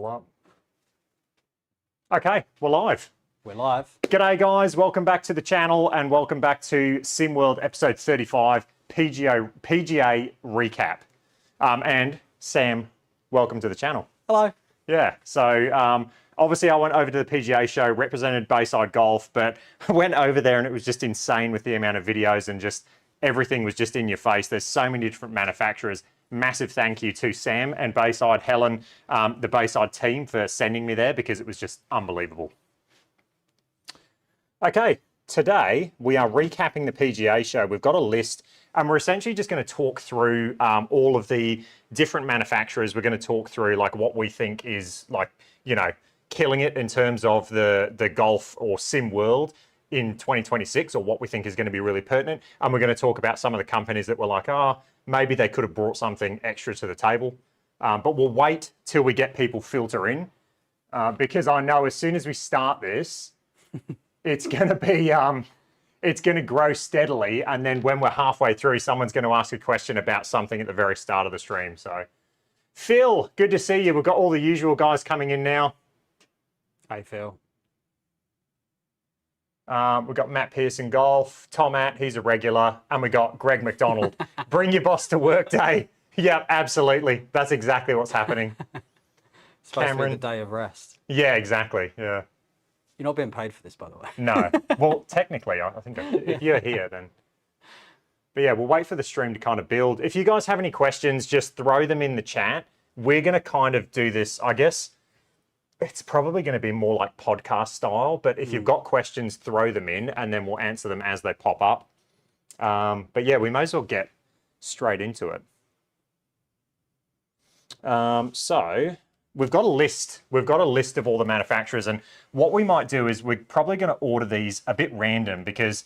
up. Okay, we're live. We're live. G'day guys, welcome back to the channel and welcome back to SimWorld episode 35, PGA recap. And Sam, welcome to the channel. Hello. Yeah, so obviously I went over to the PGA show, represented Bayside Golf, but I went over there and it was just insane with the amount of videos and just everything was just in your face. There's so many different manufacturers. Massive thank you to Sam and Bayside, Helen, the Bayside team for sending me there because it was just unbelievable. Okay, today we are recapping the PGA show. We've got a list and we're essentially just going to talk through all of the different manufacturers. We're going to talk through like what we think is like, you know, killing it in terms of the golf or sim world in 2026, or what we think is going to be really pertinent. And we're going to talk about some of the companies that were like, oh, maybe they could have brought something extra to the table. But we'll wait till we get people filter in because I know as soon as we start this, it's going to be, it's going to grow steadily. And then when we're halfway through, someone's going to ask a question about something at the very start of the stream. So Phil, good to see you. We've got all the usual guys coming in now. Hey, Phil. We've got Matt Pearson Golf, Tom Att, he's a regular, and we got Greg McDonald. Bring your boss to work day. Yep, absolutely. That's exactly what's happening. It's supposed to be the day of rest. Yeah, exactly. Yeah. You're not being paid for this, by the way. No. Well, technically, I think if you're here, then. But yeah, we'll wait for the stream to kind of build. If you guys have any questions, just throw them in the chat. We're going to kind of do this, I guess. It's probably going to be more like podcast style, but if you've got questions, throw them in and then we'll answer them as they pop up. But yeah, we may as well get straight into it. So we've got a list. We've got a list of all the manufacturers, and what we might do is we're probably going to order these a bit random because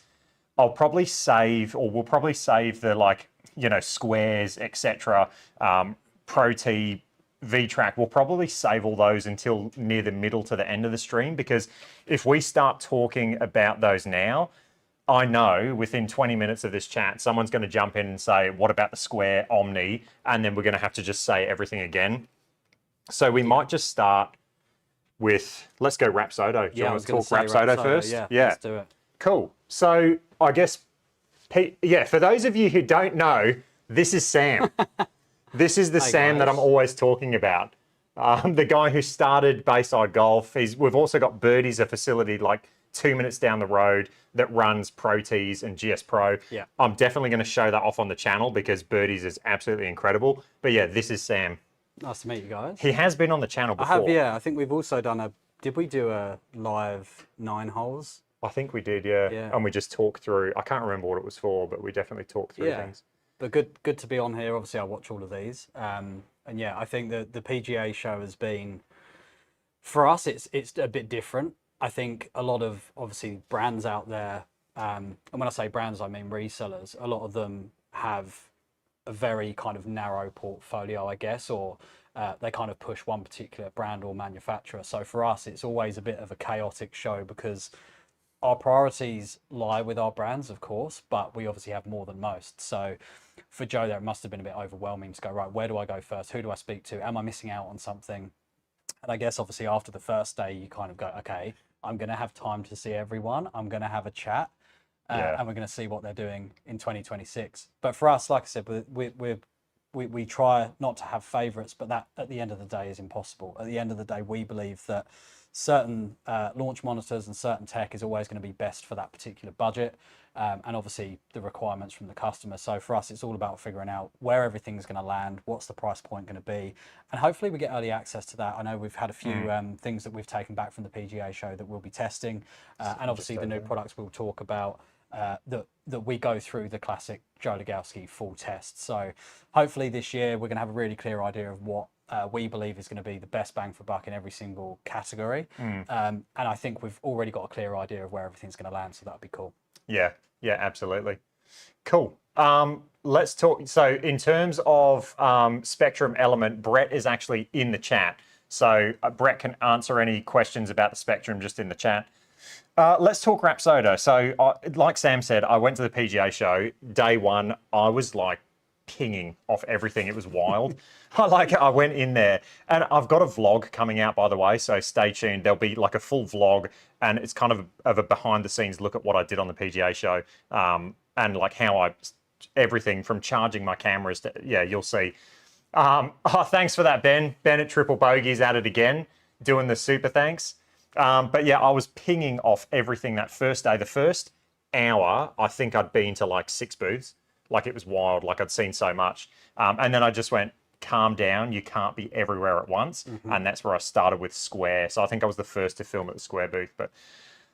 I'll probably save, or we'll probably save the like, you know, squares, etc. ProT, V-Track, we'll probably save all those until near the middle to the end of the stream, because if we start talking about those now, I know within 20 minutes of this chat, someone's going to jump in and say, what about the square Omni? And then we're going to have to just say everything again. So we might just start with, let's go Rapsodo. Do you want to talk Rapsodo first? Yeah, let's do it. Cool. So I guess, yeah, for those of you who don't know, this is Sam. This is the Sam that I'm always talking about. The guy who started Bayside Golf. We've also got Birdie's, a facility like 2 minutes down the road that runs ProTs and GS Pro. Yeah. I'm definitely going to show that off on the channel because Birdie's is absolutely incredible. But yeah, this is Sam. Nice to meet you guys. He has been on the channel before. I have, yeah. I think we've also done did we do a live 9 holes? I think we did, yeah. And we just talked through, I can't remember what it was for, but we definitely talked through things. But good to be on here. Obviously, I watch all of these, and yeah, I think that the PGA show has been, for us, it's a bit different. I think a lot of obviously brands out there, and when I say brands, I mean resellers. A lot of them have a very kind of narrow portfolio, I guess, or they kind of push one particular brand or manufacturer. So for us, it's always a bit of a chaotic show because our priorities lie with our brands, of course, but we obviously have more than most. So for Joe there, it must have been a bit overwhelming to go, right, where do I go first? Who do I speak to? Am I missing out on something? And I guess obviously after the first day, you kind of go, okay, I'm going to have time to see everyone. I'm going to have a chat and we're going to see what they're doing in 2026. But for us, like I said, we try not to have favorites, but that at the end of the day is impossible. At the end of the day, we believe that certain launch monitors and certain tech is always going to be best for that particular budget, and obviously the requirements from the customer. So for us, it's all about figuring out where everything's going to land, what's the price point going to be, and hopefully we get early access to that. I know we've had a few things that we've taken back from the PGA show that we'll be testing, and obviously the new products we'll talk about that we go through the classic Joe Lagowski full test. So hopefully this year we're going to have a really clear idea of what we believe is going to be the best bang for buck in every single category. And I think we've already got a clear idea of where everything's going to land, so that'd be cool. Yeah, absolutely. Cool. Let's talk. So in terms of Spectrum Element, Brett is actually in the chat. So Brett can answer any questions about the Spectrum just in the chat. Let's talk Rapsodo. So like Sam said, I went to the PGA show. Day one, I was like pinging off everything. It was wild. I went in there, and I've got a vlog coming out, by the way, so stay tuned. There'll be like a full vlog, and it's kind of a behind the scenes look at what I did on the PGA show, and like how everything from charging my cameras to, yeah, you'll see. Oh, thanks for that, Ben. Ben at Triple Bogey's at it again, doing the super thanks. But yeah, I was pinging off everything that first day. The first hour, I think I'd been to like 6 booths. Like, it was wild. Like, I'd seen so much. And then I just went, calm down. You can't be everywhere at once. And that's where I started with Square. So I think I was the first to film at the Square booth. But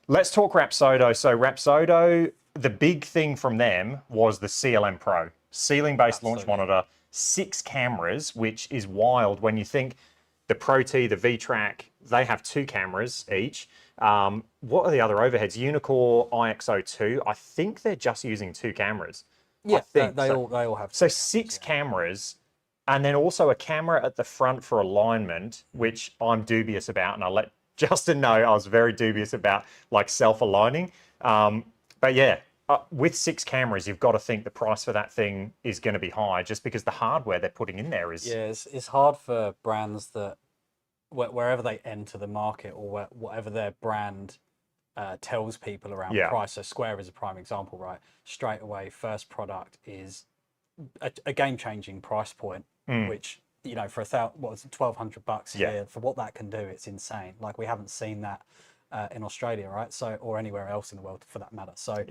let's talk Rapsodo. So Rapsodo, the big thing from them was the CLM Pro, ceiling-based launch monitor, 6 cameras, which is wild when you think the ProT, the V-Track, they have 2 cameras each. What are the other overheads? Unicore IXO2, I think they're just using 2 cameras. Yeah, they all have. So 6 cameras, and then also a camera at the front for alignment, which I'm dubious about, and I'll let Justin know I was very dubious about like self-aligning. But yeah, with 6 cameras, you've got to think the price for that thing is going to be high, just because the hardware they're putting in there is... Yeah, it's hard for brands that, wherever they enter the market, or whatever their brand tells people around price. So Square is a prime example, right? Straight away, first product is a game-changing price point, which, you know, for $1,200 here, for what that can do, it's insane. Like, we haven't seen that in Australia, right? So, or anywhere else in the world for that matter. So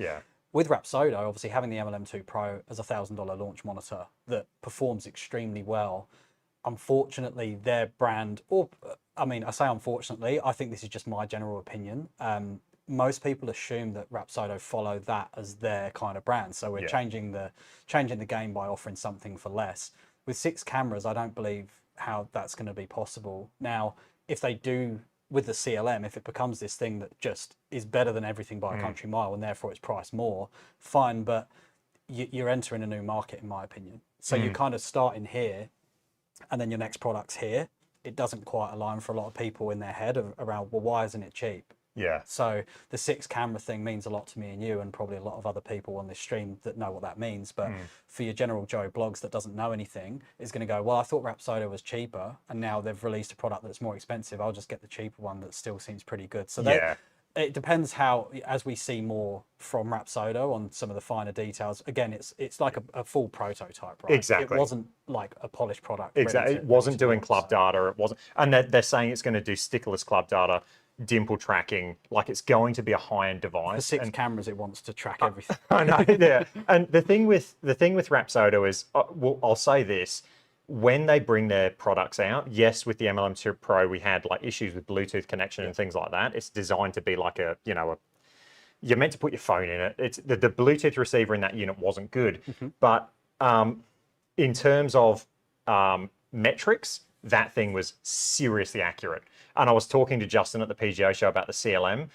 with Rapsodo, obviously having the MLM2 Pro as $1,000 launch monitor that performs extremely well, unfortunately their brand, or I mean, I say unfortunately, I think this is just my general opinion. Most people assume that Rapsodo follow that as their kind of brand. So we're changing the game by offering something for less. With 6 cameras, I don't believe how that's going to be possible. Now, if they do with the CLM, if it becomes this thing that just is better than everything by a country mile, and therefore it's priced more, fine, but you're entering a new market, in my opinion. So you kind of start in here, and then your next product's here. It doesn't quite align for a lot of people in their head around, well, why isn't it cheap? Yeah. So the 6 camera thing means a lot to me and you, and probably a lot of other people on this stream that know what that means. But for your general Joe blogs that doesn't know anything, is going to go, well, I thought Rapsodo was cheaper, and now they've released a product that's more expensive. I'll just get the cheaper one that still seems pretty good. So it depends how, as we see more from Rapsodo on some of the finer details, again, it's like a full prototype, right? Exactly. It wasn't like a polished product. Exactly. It wasn't doing club data. It wasn't, and they're saying it's going to do stickless club data, dimple tracking. Like, it's going to be a high-end device. For 6 cameras, it wants to track everything. I know. Yeah. And the thing with Rapsodo is, well, I'll say this. When they bring their products out, yes, with the MLM2 Pro, we had like issues with Bluetooth connection and things like that. It's designed to be like you're meant to put your phone in it. It's the Bluetooth receiver in that unit wasn't good, but in terms of metrics, that thing was seriously accurate. And I was talking to Justin at the PGA show about the CLM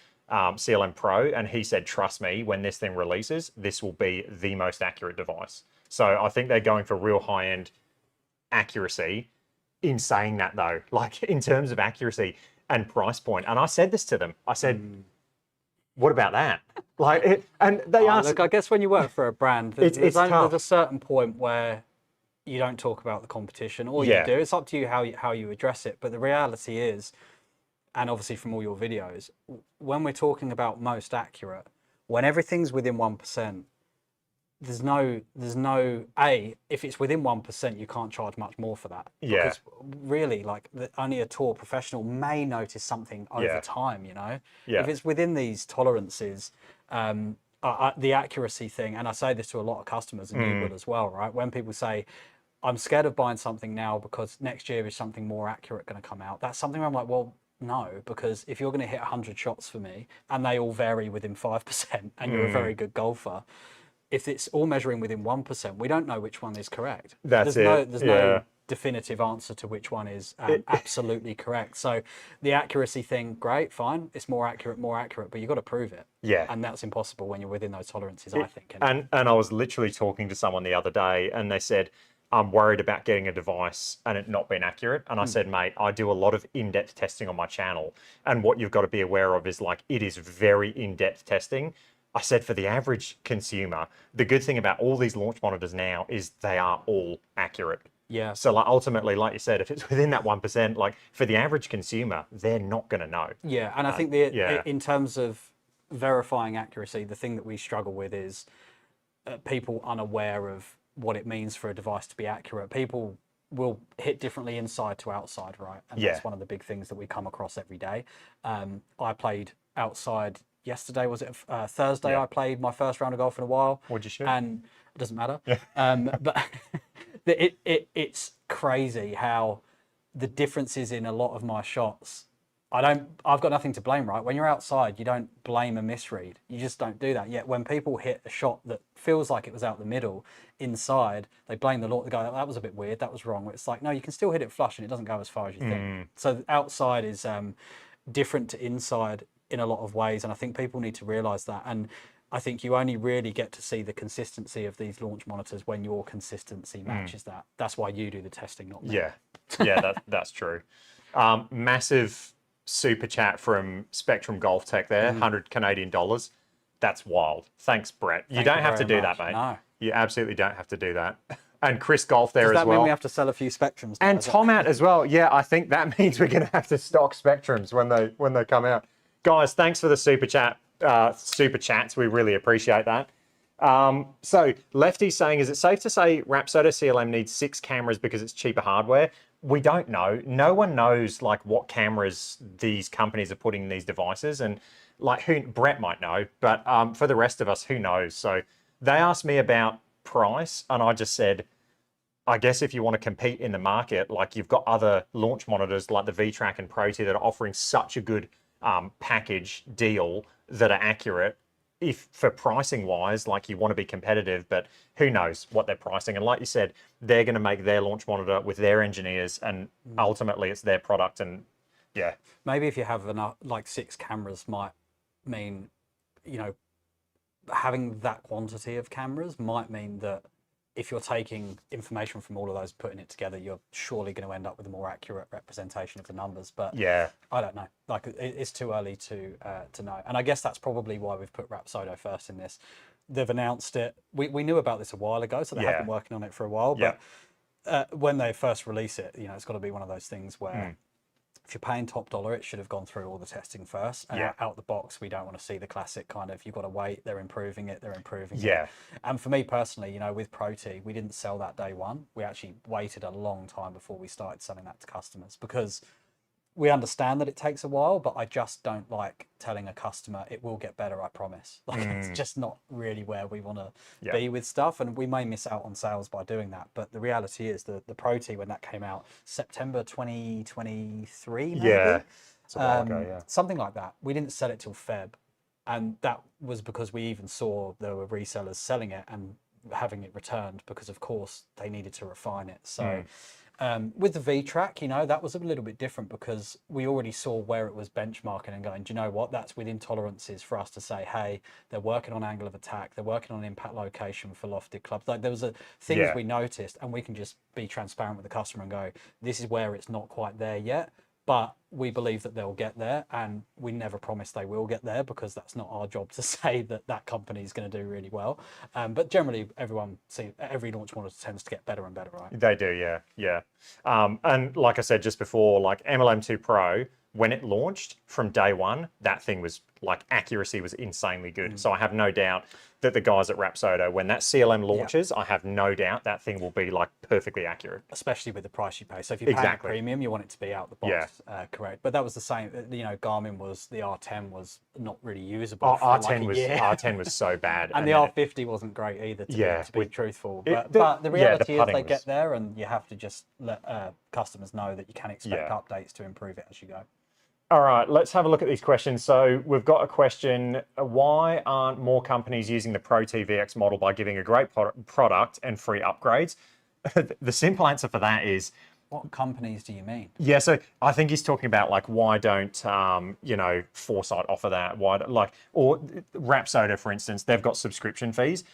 Pro, and he said, trust me, when this thing releases, this will be the most accurate device. So I think they're going for real high-end accuracy. In saying that, though, like, in terms of accuracy and price point, and I said this to them, I said, what about that? Like, and they asked. Look, I guess when you work for a brand, there's a certain point where you don't talk about the competition, or you do. It's up to you how you address it. But the reality is, and obviously from all your videos, when we're talking about most accurate, when everything's within 1%, there's no if it's within 1%, you can't charge much more for that. Yeah. Because really, like, only a tour professional may notice something over time, you know? Yeah. If it's within these tolerances, the accuracy thing, and I say this to a lot of customers, and you will as well, right? When people say, I'm scared of buying something now because next year is something more accurate going to come out. That's something where I'm like, well, no, because if you're going to hit 100 shots for me, and they all vary within 5%, and you're a very good golfer, if it's all measuring within 1%, we don't know which one is correct. There's no definitive answer to which one is absolutely correct. So the accuracy thing, great, fine. It's more accurate, but you've got to prove it. Yeah. And that's impossible when you're within those tolerances, I think. And I was literally talking to someone the other day, and they said, I'm worried about getting a device and it not being accurate. And I said, mate, I do a lot of in-depth testing on my channel. And what you've got to be aware of is, like, it is very in-depth testing. I said for the average consumer, the good thing about all these launch monitors now is they are all accurate. Yeah. So like ultimately, like you said, if it's within that 1%, like for the average consumer, they're not going to know. Yeah, and I think in terms of verifying accuracy, the thing that we struggle with is people unaware of what it means for a device to be accurate. People will hit differently inside to outside, right? And that's one of the big things that we come across every day. I played outside yesterday, was it Thursday? I played my first round of golf in a while. What'd you shoot? And it doesn't matter. But it's crazy how the differences in a lot of my shots. I've got nothing to blame, right? When you're outside, you don't blame a misread. You just don't do that. Yet when people hit a shot that feels like it was out the middle, inside, they blame the launch. They go, that was a bit weird, that was wrong. It's like, no, you can still hit it flush and it doesn't go as far as you think. So outside is different to inside in a lot of ways. And I think people need to realize that. And I think you only really get to see the consistency of these launch monitors when your consistency matches that. That's why you do the testing, not me. Yeah, that's true. Massive super chat from Spectrum Golf Tech there, 100 Canadian dollars. That's wild. Thanks, Brett. You don't have to do that, mate. No. You absolutely don't have to do that. And Chris Golf there as well. Does that mean we have to sell a few Spectrums? And Tomat as well. Yeah, I think that means we're going to have to stock Spectrums when they come out. Guys, thanks for the super chats. We really appreciate that. So Lefty's saying, is it safe to say Rapsodo CLM needs 6 cameras because it's cheaper hardware? We don't know. No one knows like what cameras these companies are putting in these devices, and like Brett might know, but for the rest of us, who knows? So they asked me about price, and I just said, I guess if you want to compete in the market, like you've got other launch monitors like the V-Track and ProT that are offering such a good package deal that are accurate. If for pricing wise, like you want to be competitive, but who knows what they're pricing. And like you said, they're going to make their launch monitor with their engineers, and ultimately it's their product. And yeah, maybe if you have enough, like 6 cameras might mean, you know, having that quantity of cameras might mean that if you're taking information from all of those, putting it together, you're surely going to end up with a more accurate representation of the numbers. But yeah, I don't know. Like it's too early to know. And I guess that's probably why we've put Rapsodo first in this. They've announced it. We knew about this a while ago, so they have been working on it for a while. But when they first release it, you know, it's got to be one of those things where if you're paying top dollar, it should have gone through all the testing first. And out the box, we don't want to see the classic kind of, you've got to wait, they're improving it. And for me personally, you know, with ProT, we didn't sell that day one. We actually waited a long time before we started selling that to customers, because we understand that it takes a while, but I just don't like telling a customer it will get better, I promise. Like it's just not really where we want to be with stuff, and we may miss out on sales by doing that. But the reality is the ProT, when that came out, September 2023, maybe? It's a while ago, something like that. We didn't sell it till Feb, and that was because we even saw there were resellers selling it and having it returned, because of course they needed to refine it. So with the V-Track, you know, that was a little bit different, because we already saw where it was benchmarking and going, do you know what, that's within tolerances for us to say, hey, they're working on angle of attack, they're working on impact location for lofted clubs. Like there was things we noticed, and we can just be transparent with the customer and go, this is where it's not quite there yet, but we believe that they'll get there, and we never promise they will get there, because that's not our job to say that that company is going to do really well. But generally, every launch monitor tends to get better and better, right? They do, yeah. And like I said just before, like MLM2 Pro, when it launched from day one, that thing was like accuracy was insanely good. So I have no doubt that the guys at Rapsodo, when that CLM launches, I have no doubt that thing will be like perfectly accurate. Especially with the price you pay. So if you're paying a premium, you want it to be out the box, correct. But that was the same, you know, Garmin was, the R10 was not really usable for like a year. R10 was so bad. And the R50 wasn't great either, to be truthful. But the reality is they get there, and you have to just let customers know that you can expect updates to improve it as you go. All right, let's have a look at these questions. So we've got a question, why aren't more companies using the ProT VX model by giving a great product and free upgrades? The simple answer for that is... What companies do you mean? Yeah, so I think he's talking about like, why don't, you know, Foresight offer that? Why, or Rapsodo, for instance, they've got subscription fees.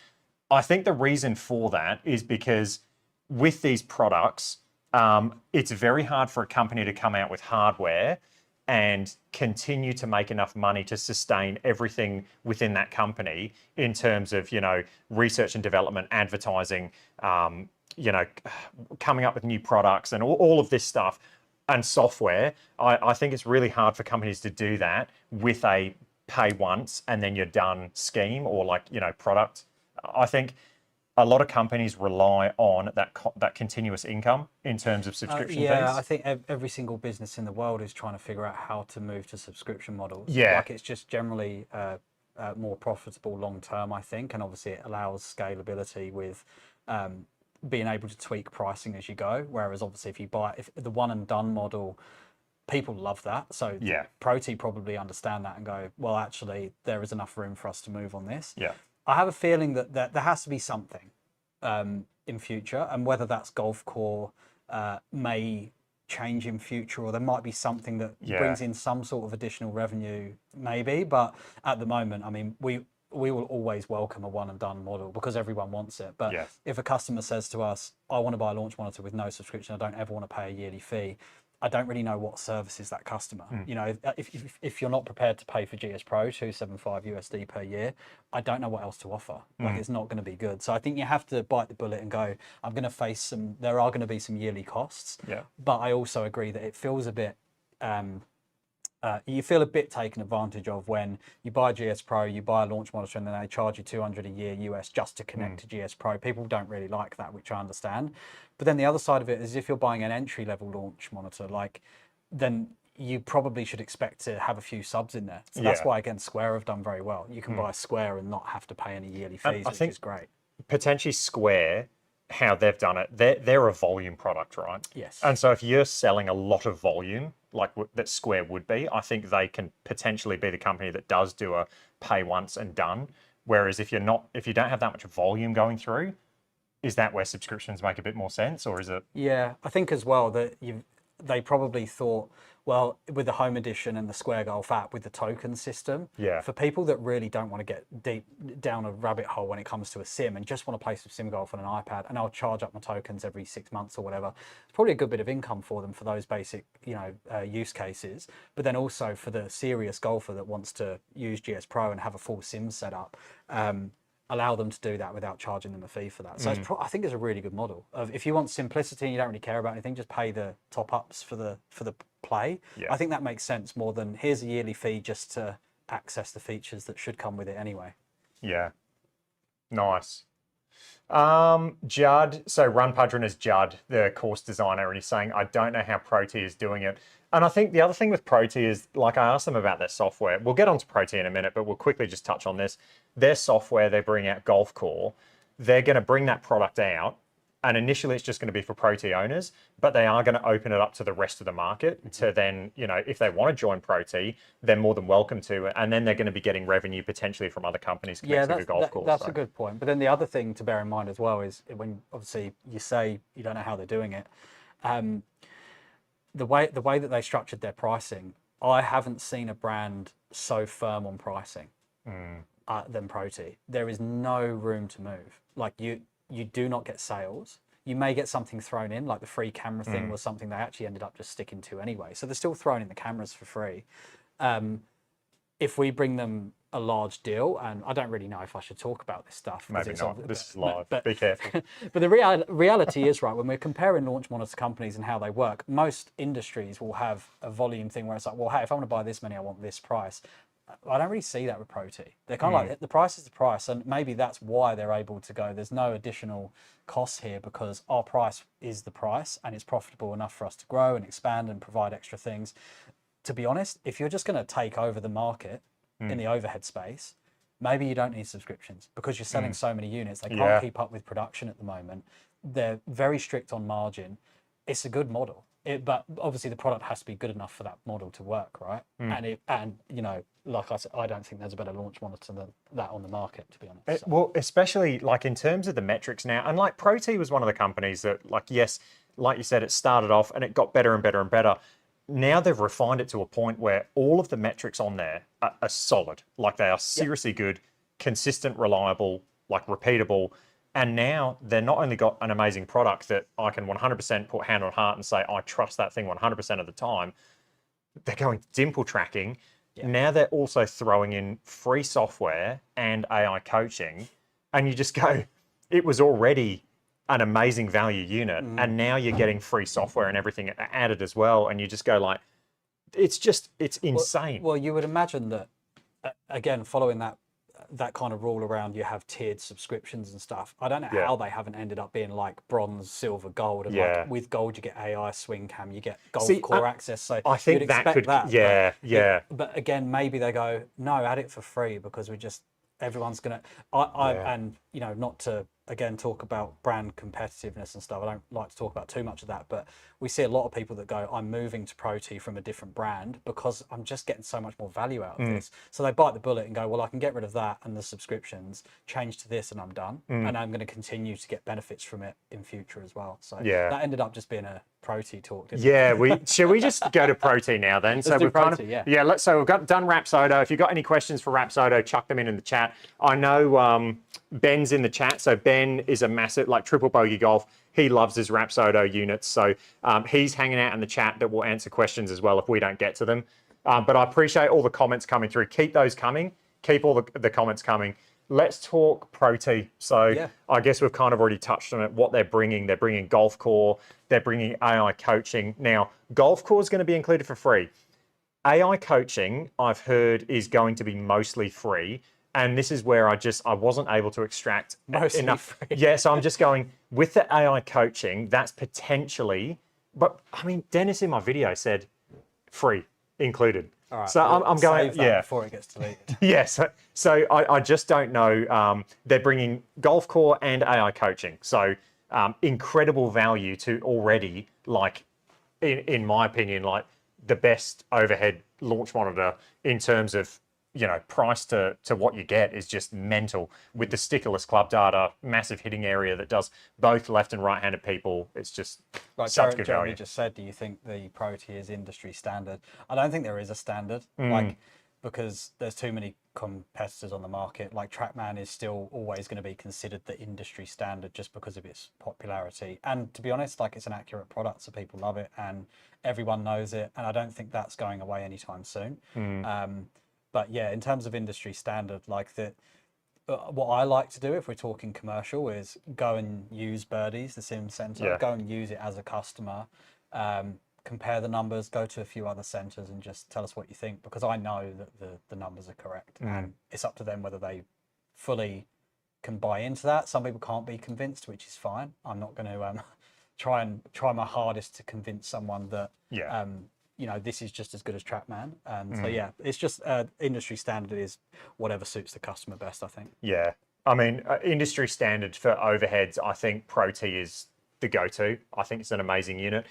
I think the reason for that is because with these products, it's very hard for a company to come out with hardware and continue to make enough money to sustain everything within that company in terms of, you know, research and development, advertising, you know, coming up with new products and all of this stuff and software. I think it's really hard for companies to do that with a pay once and then you're done scheme or like, you know, product. I think a lot of companies rely on that continuous income in terms of subscription fees. Yeah, I think every single business in the world is trying to figure out how to move to subscription models. Yeah. Like it's just generally more profitable long term, I think, and obviously it allows scalability with being able to tweak pricing as you go. Whereas obviously if the one and done model, people love that. So Yeah. ProT probably understand that and go, well, actually, there is enough room for us to move on this. Yeah. I have a feeling that there has to be something in future, and whether that's golf core may change in future, or there might be something that brings in some sort of additional revenue, maybe. But at the moment, I mean, we will always welcome a one and done model because everyone wants it. But if a customer says to us, I want to buy a launch monitor with no subscription, I don't ever want to pay a yearly fee, I don't really know what services that customer. You know, if you're not prepared to pay for GS Pro $275 per year, I don't know what else to offer. Like it's not going to be good. So I think you have to bite the bullet and go, I'm going to face there are going to be some yearly costs. Yeah. But I also agree that it feels a bit, you feel a bit taken advantage of when you buy GS Pro, you buy a launch monitor, and then they charge you $200 a year US just to connect to GS Pro. People don't really like that, which I understand. But then the other side of it is if you're buying an entry-level launch monitor, like, then you probably should expect to have a few subs in there. So that's why, again, Square have done very well. You can buy a Square and not have to pay any yearly fees, which is great. Potentially Square, how they've done it, they're a volume product, right? Yes. And so if you're selling a lot of volume, like that Square would be, I think they can potentially be the company that does do a pay once and done. Whereas if you don't have that much volume going through, is that where subscriptions make a bit more sense, or is it? Yeah, I think as well that they probably thought, well, with the Home Edition and the Square Golf app with the token system, for people that really don't want to get deep down a rabbit hole when it comes to a sim and just want to play some sim golf on an iPad, and I'll charge up my tokens every 6 months or whatever, it's probably a good bit of income for them for those basic, you know, use cases. But then also for the serious golfer that wants to use GS Pro and have a full sim setup, allow them to do that without charging them a fee for that. So I think it's a really good model. If you want simplicity and you don't really care about anything, just pay the top ups for the play. I think that makes sense more than here's a yearly fee just to access the features that should come with it anyway. Yeah, nice. Judd, so Run Pudrin is Judd, the course designer, and he's saying, I don't know how ProT is doing it. And I think the other thing with ProT is, like, I asked them about their software. We'll get onto ProT in a minute, but we'll quickly just touch on this. Their software, they bring out Golf Core. They're going to bring that product out, and initially it's just going to be for ProT owners, but they are going to open it up to the rest of the market to then, you know, if they want to join ProT, they're more than welcome to, and then they're going to be getting revenue potentially from other companies connected to Golf Core. That's a good point. But then the other thing to bear in mind as well is when obviously you say you don't know how they're doing it, the way that they structured their pricing, I haven't seen a brand so firm on pricing than ProT. There is no room to move. Like you do not get sales. You may get something thrown in, like the free camera thing was something they actually ended up just sticking to anyway. So they're still throwing in the cameras for free. If we bring them a large deal, and I don't really know if I should talk about this stuff. Maybe not. This is live. Be careful. But the reality is, right, when we're comparing launch monitor companies and how they work, most industries will have a volume thing where it's like, well, hey, if I want to buy this many, I want this price. I don't really see that with ProT. They're kind of like, the price is the price, and maybe that's why they're able to go, there's no additional costs here because our price is the price and it's profitable enough for us to grow and expand and provide extra things. To be honest, if you're just going to take over the market in the overhead space, maybe you don't need subscriptions because you're selling so many units. They can't keep up with production at the moment. They're very strict on margin. It's a good model. But obviously the product has to be good enough for that model to work, right? And you know, like I said, I don't think there's a better launch monitor than that on the market, to be honest. Well, especially like in terms of the metrics now, and like ProT was one of the companies that, like, yes, like you said, it started off and it got better and better and better. Now they've refined it to a point where all of the metrics on there are solid. Like they are seriously good, consistent, reliable, like repeatable. And now they're not only got an amazing product that I can 100% put hand on heart and say, I trust that thing 100% of the time. they're going dimple tracking. Yeah. Now they're also throwing in free software and AI coaching. And you just go, it was already an amazing value unit. And now you're getting free software and everything added as well. And you just go like, it's insane. Well, you would imagine that, again, following that kind of rule around, you have tiered subscriptions and stuff. I don't know how they haven't ended up being like bronze, silver, gold, and like with gold you get AI swing cam, you get golf core access. So I think you'd that expect could, that, but again, maybe they go, no, add it for free because everyone's gonna. And you know, not to again talk about brand competitiveness and stuff. I don't like to talk about too much of that, but we see a lot of people that go, I'm moving to ProT from a different brand because I'm just getting so much more value out of this. So they bite the bullet and go, well, I can get rid of that and the subscriptions, change to this, and I'm done. And I'm going to continue to get benefits from it in future as well. So that ended up just being a ProT talk. Didn't it? Shall we just go to ProT now then? Let's do ProT, so we've done Rapsodo. If you've got any questions for Rapsodo, chuck them in the chat. I know Ben's in the chat. So Ben is a massive, like triple bogey golf. He loves his Rapsodo units. So he's hanging out in the chat that will answer questions as well if we don't get to them. But I appreciate all the comments coming through. Keep those coming. Keep all the comments coming. Let's talk ProT. So I guess we've kind of already touched on it, what they're bringing. They're bringing Golf Core. They're bringing AI coaching. Now, Golf Core is going to be included for free. AI coaching, I've heard, is going to be mostly free. And this is where I wasn't able to extract enough. Yeah, so I'm just going, with the AI coaching, that's potentially, but I mean, Dennis in my video said free included. All right, so I'm going, before it gets deleted. Yes. So I just don't know. They're bringing Golf Core and AI coaching. So incredible value to already, like, in my opinion, like the best overhead launch monitor in terms of, you know, price to what you get is just mental with the stickerless club data, massive hitting area that does both left and right-handed people. It's just such good Jeremy value. just said, do you think the ProT is industry standard? I don't think there is a standard, like, because there's too many competitors on the market. Like TrackMan is still always going to be considered the industry standard just because of its popularity. And to be honest, like, it's an accurate product, so people love it and everyone knows it. And I don't think that's going away anytime soon. But yeah, in terms of industry standard, like what I like to do if we're talking commercial is go and use Birdies, the sim center, go and use it as a customer, compare the numbers, go to a few other centers and just tell us what you think, because I know that the numbers are correct and it's up to them whether they fully can buy into that. Some people can't be convinced, which is fine. I'm not going to try my hardest to convince someone that you know, this is just as good as TrackMan. So yeah, it's just industry standard is whatever suits the customer best, I think. Yeah. I mean, industry standard for overheads, I think ProT is the go-to. I think it's an amazing unit.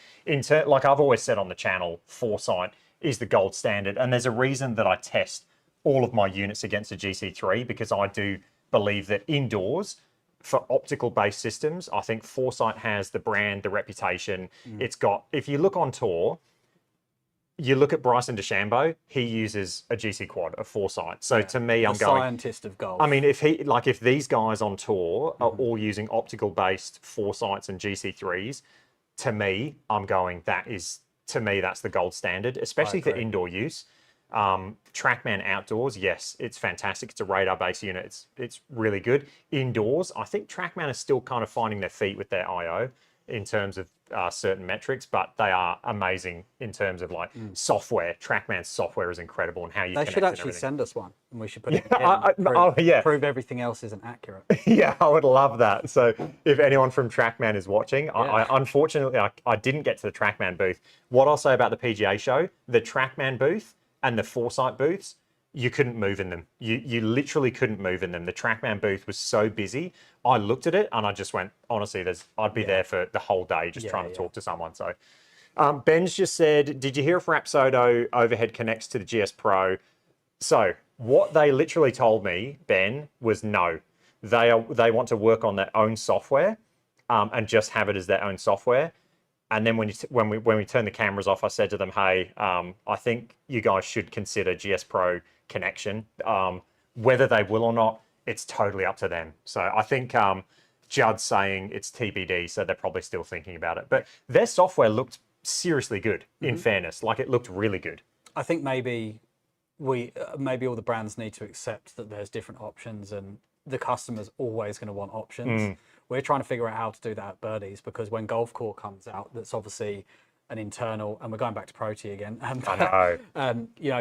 Like I've always said on the channel, Foresight is the gold standard. And there's a reason that I test all of my units against a GC3, because I do believe that indoors, for optical based systems, I think Foresight has the brand, the reputation. It's got, if you look on tour, you look at Bryson DeChambeau, he uses a GC quad, a Foresight. So to me, I'm going scientist of golf. I mean, if these guys on tour are all using optical based Foresights and GC3s, to me, I'm going, that's the gold standard, especially for indoor use. TrackMan outdoors, yes, it's fantastic. It's a radar based unit. It's really good. Indoors, I think TrackMan is still kind of finding their feet with their IO in terms of certain metrics, but they are amazing in terms of like software. TrackMan's software is incredible, and how you They should actually send us one, and we should put it in, prove everything else isn't accurate. Yeah, I would love that. So if anyone from TrackMan is watching, I unfortunately I didn't get to the TrackMan booth. What I'll say about the PGA show, the TrackMan booth and the Foresight booths, you couldn't move in them. You literally couldn't move in them. The TrackMan booth was so busy. I looked at it and I just went, honestly, I'd be there for the whole day just trying to talk to someone. So Ben's just said, did you hear if Rapsodo overhead connects to the GS Pro? So what they literally told me, Ben, was no. They want to work on their own software and just have it as their own software. And then when we turned the cameras off, I said to them, hey, I think you guys should consider GS Pro connection. Whether they will or not, it's totally up to them. So I think Judd's saying it's TBD, so they're probably still thinking about it. But their software looked seriously good, in fairness. Like, it looked really good. I think maybe maybe all the brands need to accept that there's different options, and the customer's always going to want options. We're trying to figure out how to do that at Birdies, because when Golf Core comes out, that's obviously an internal, and we're going back to ProT again. I know. You know,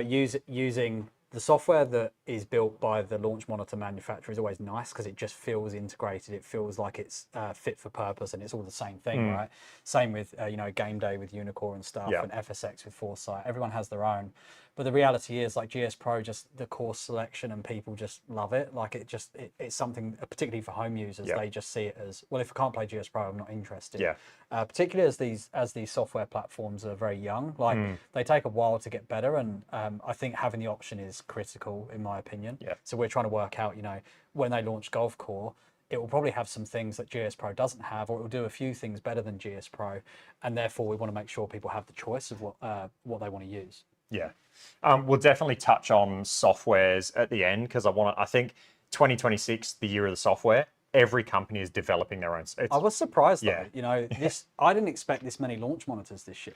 using the software that is built by the launch monitor manufacturer is always nice, because it just feels integrated. It feels like it's fit for purpose, and it's all the same thing, right? Same with you know, Game Day with Unicore and stuff, and FSX with Foresight. Everyone has their own, but the reality is, like GS Pro, just the course selection, and people just love it. Like it's something, particularly for home users, they just see it as, well, if I can't play GS Pro, I'm not interested. Particularly as these software platforms are very young, like they take a while to get better, and I think having the option is critical, in my opinion. So we're trying to work out, you know, when they launch Golf Core, it will probably have some things that GS Pro doesn't have, or it will do a few things better than GS Pro, and therefore we want to make sure people have the choice of what they want to use. Yeah. We'll definitely touch on softwares at the end, because I think 2026, the year of the software, every company is developing their own. I was surprised though, you know, I didn't expect this many launch monitors this year.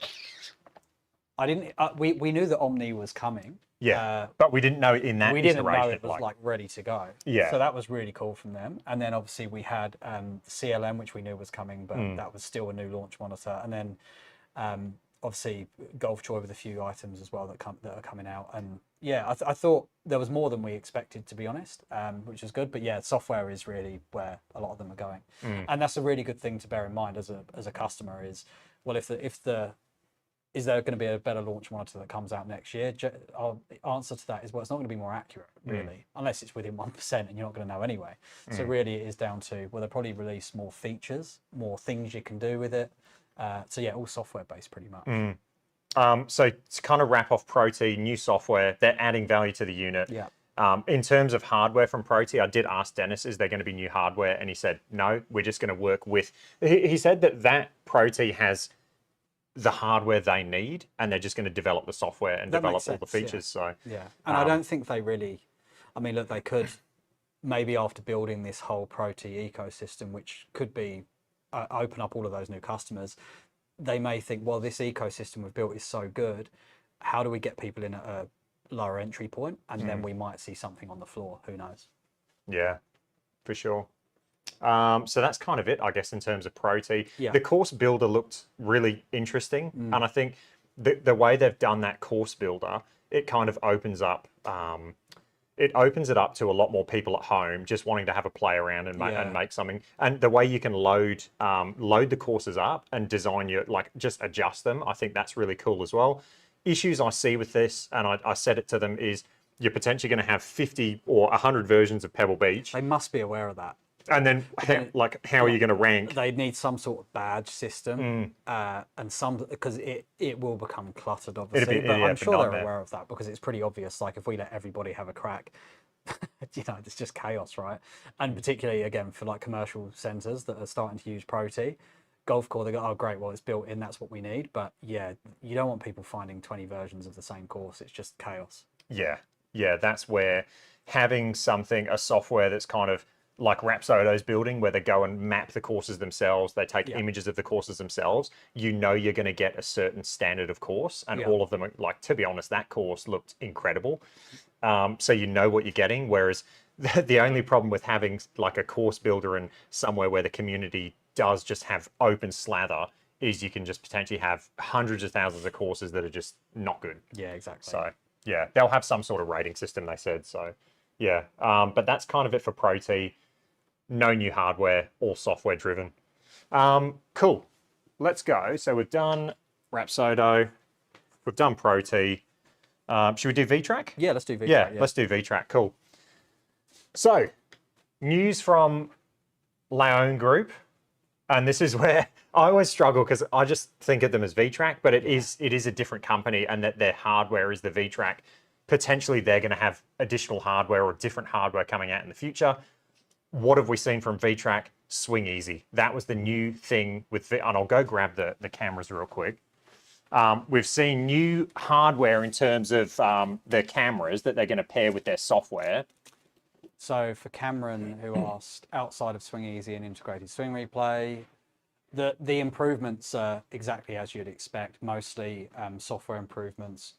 I didn't, we knew that Omni was coming. But we didn't know in that we didn't know it was like ready to go. So that was really cool from them. And then obviously we had the CLM, which we knew was coming, but that was still a new launch monitor. And then obviously Golf Joy with a few items as well that are coming out. And yeah, I thought there was more than we expected, to be honest, which is good. But yeah, software is really where a lot of them are going. And that's a really good thing to bear in mind as a customer is, well, is there going to be a better launch monitor that comes out next year? Our answer to that is, well, it's not going to be more accurate, really, unless it's within 1%, and you're not going to know anyway. So really it is down to, well, they'll probably release more features, more things you can do with it. So yeah, all software based pretty much. So to kind of wrap off ProT, new software, they're adding value to the unit. In terms of hardware from ProT, I did ask Dennis, is there going to be new hardware? And he said, no, we're just going to work with, he said that ProT has the hardware they need, and they're just going to develop the software and develop all the features. So and I don't think they really, I mean, look, they could maybe, after building this whole ProT ecosystem, which could be open up all of those new customers, they may think, well, this ecosystem we've built is so good, how do we get people in at a lower entry point? And then we might see something on the floor. Who knows? Yeah, for sure. So that's kind of it, I guess, in terms of ProT. The course builder looked really interesting. And I think the way they've done that course builder, it kind of opens up, it opens it up to a lot more people at home just wanting to have a play around and make something. And the way you can load the courses up and design your, like, just adjust them, I think that's really cool as well. Issues I see with this, and I said it to them, is you're potentially going to have 50 or 100 versions of Pebble Beach. They must be aware of that. And then, how are you going to rank? They need some sort of badge system, and because it will become cluttered, obviously. But I'm sure they're aware of that, because it's pretty obvious. Like, if we let everybody have a crack, you know, it's just chaos, right? And particularly, again, for like commercial centres that are starting to use ProT, Golf Core, they go, oh great, well, it's built in, that's what we need. But yeah, you don't want people finding 20 versions of the same course. It's just chaos. Yeah, that's where having a software that's kind of like Rapsodo's building, where they go and map the courses themselves, they take images of the courses themselves, you know you're going to get a certain standard of course, and all of them are, like, to be honest, that course looked incredible. So you know what you're getting, whereas the only problem with having like a course builder and somewhere where the community does just have open slather is you can just potentially have hundreds of thousands of courses that are just not good. Yeah, exactly. So yeah, they'll have some sort of rating system, they said. So yeah, but that's kind of it for ProT. No new hardware, all software driven. Cool. Let's go. So we've done Rapsodo, we've done ProT. Should we do V-Track? Yeah, let's do V-Track. Yeah, let's do V-Track. Cool. So, news from Laon Group, and this is where I always struggle because I just think of them as V-Track, but it is a different company, and that their hardware is the V-Track. Potentially, they're going to have additional hardware or different hardware coming out in the future. What have we seen from V-Track? Swing Easy. That was the new thing with and I'll go grab the cameras real quick. We've seen new hardware in terms of their cameras that they're going to pair with their software. So for Cameron, who asked, outside of Swing Easy and integrated swing replay, The improvements are exactly as you'd expect, mostly software improvements.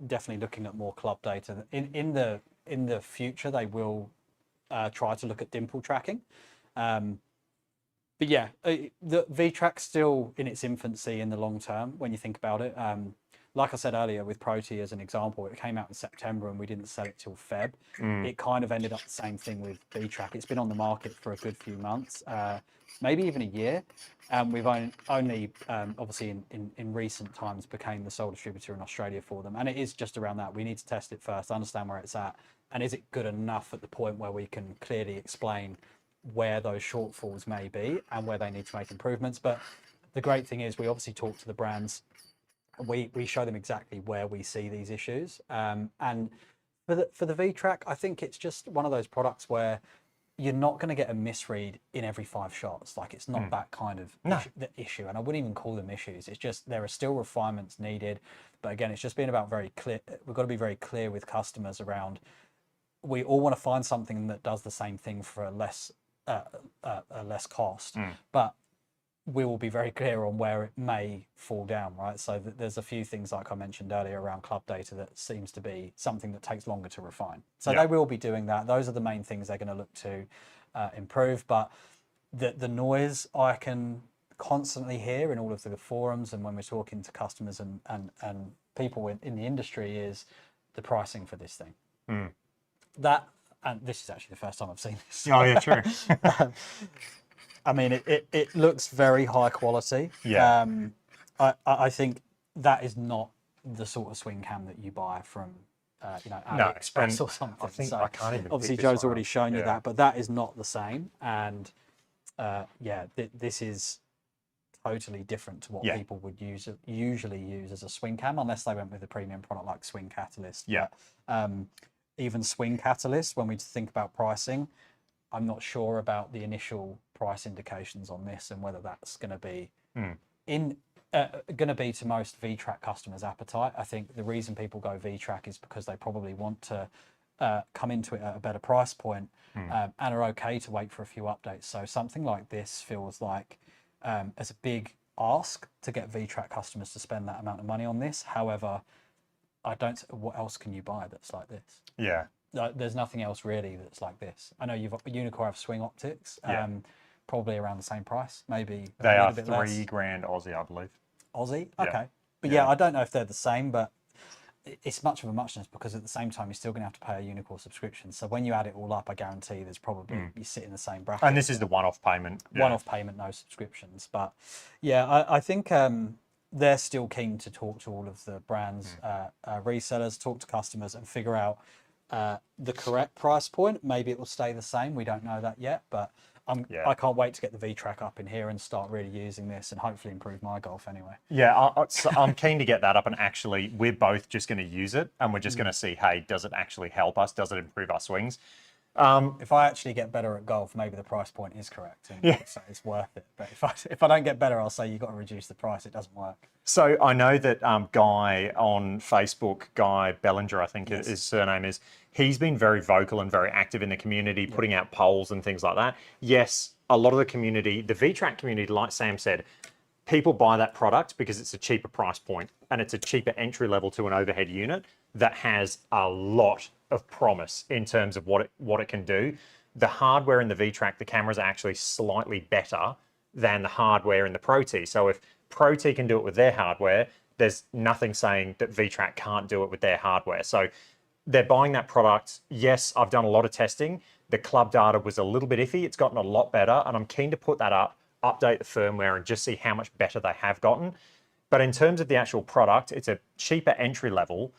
Definitely looking at more club data. In the future, they will try to look at dimple tracking. But yeah, the VTrack's still in its infancy in the long term when you think about it. Like I said earlier, with ProT as an example, it came out in September and we didn't sell it till Feb. It kind of ended up the same thing with VTrack. It's been on the market for a good few months, maybe even a year. We've only obviously in recent times became the sole distributor in Australia for them. And it is just around that. We need to test it first, understand where it's at. And is it good enough at the point where we can clearly explain where those shortfalls may be and where they need to make improvements. But the great thing is we obviously talk to the brands. We show them exactly where we see these issues. And for the VTrack, I think it's just one of those products where you're not going to get a misread in every 5 shots. Like, it's not that kind of issue. And I wouldn't even call them issues. It's just there are still refinements needed. But again, it's just being about very clear. We've got to be very clear with customers around, we all want to find something that does the same thing for a less cost, but we will be very clear on where it may fall down, right? So there's a few things like I mentioned earlier around club data that seems to be something that takes longer to refine. So they will be doing that. Those are the main things they're going to look to improve. But the noise I can constantly hear in all of the forums and when we're talking to customers and people in the industry is the pricing for this thing. And this is actually the first time I've seen this. Oh yeah, true. I mean, it looks very high quality. Yeah. I think that is not the sort of swing cam that you buy from, AliExpress or something. I think so I can't even. obviously, Joe's already shown you that, but that is not the same. And this is totally different to what people would usually use as a swing cam, unless they went with a premium product like Swing Catalyst. Yeah. But, even Swing Catalyst, when we think about pricing, I'm not sure about the initial price indications on this and whether that's going to be going to be to most VTrack customers' appetite. I think the reason people go VTrack is because they probably want to come into it at a better price point and are okay to wait for a few updates. So something like this feels like as a big ask to get VTrack customers to spend that amount of money on this. However, what else can you buy that's like this? Yeah. There's nothing else really that's like this. I know Unicore have swing optics, probably around the same price, maybe. They are $3,000 Aussie, I believe. Aussie? Okay. But I don't know if they're the same, but it's much of a muchness because at the same time, you're still going to have to pay a Unicore subscription. So when you add it all up, I guarantee there's probably, you sit in the same bracket. And this is the one-off payment. One-off payment, no subscriptions. But I think they're still keen to talk to all of the brands, resellers, talk to customers and figure out the correct price point. Maybe it will stay the same. We don't know that yet, but I can't wait to get the VTrack up in here and start really using this and hopefully improve my golf anyway. Yeah, I'm keen to get that up, and actually we're both just going to use it and we're just going to see, hey, does it actually help us? Does it improve our swings? If I actually get better at golf, maybe the price point is correct and so it's worth it. But if I don't get better, I'll say you've got to reduce the price. It doesn't work. So I know that Guy on Facebook, Guy Bellinger, I think his surname is, he's been very vocal and very active in the community, putting out polls and things like that. Yes, a lot of the community, the VTrack community, like Sam said, people buy that product because it's a cheaper price point and it's a cheaper entry level to an overhead unit that has a lot of promise in terms of what it can do. The hardware in the VTrack, the cameras are actually slightly better than the hardware in the ProT. So if ProT can do it with their hardware, there's nothing saying that VTrack can't do it with their hardware. So they're buying that product. Yes, I've done a lot of testing. The club data was a little bit iffy. It's gotten a lot better, and I'm keen to put that up, update the firmware, and just see how much better they have gotten. But in terms of the actual product, it's a cheaper entry level.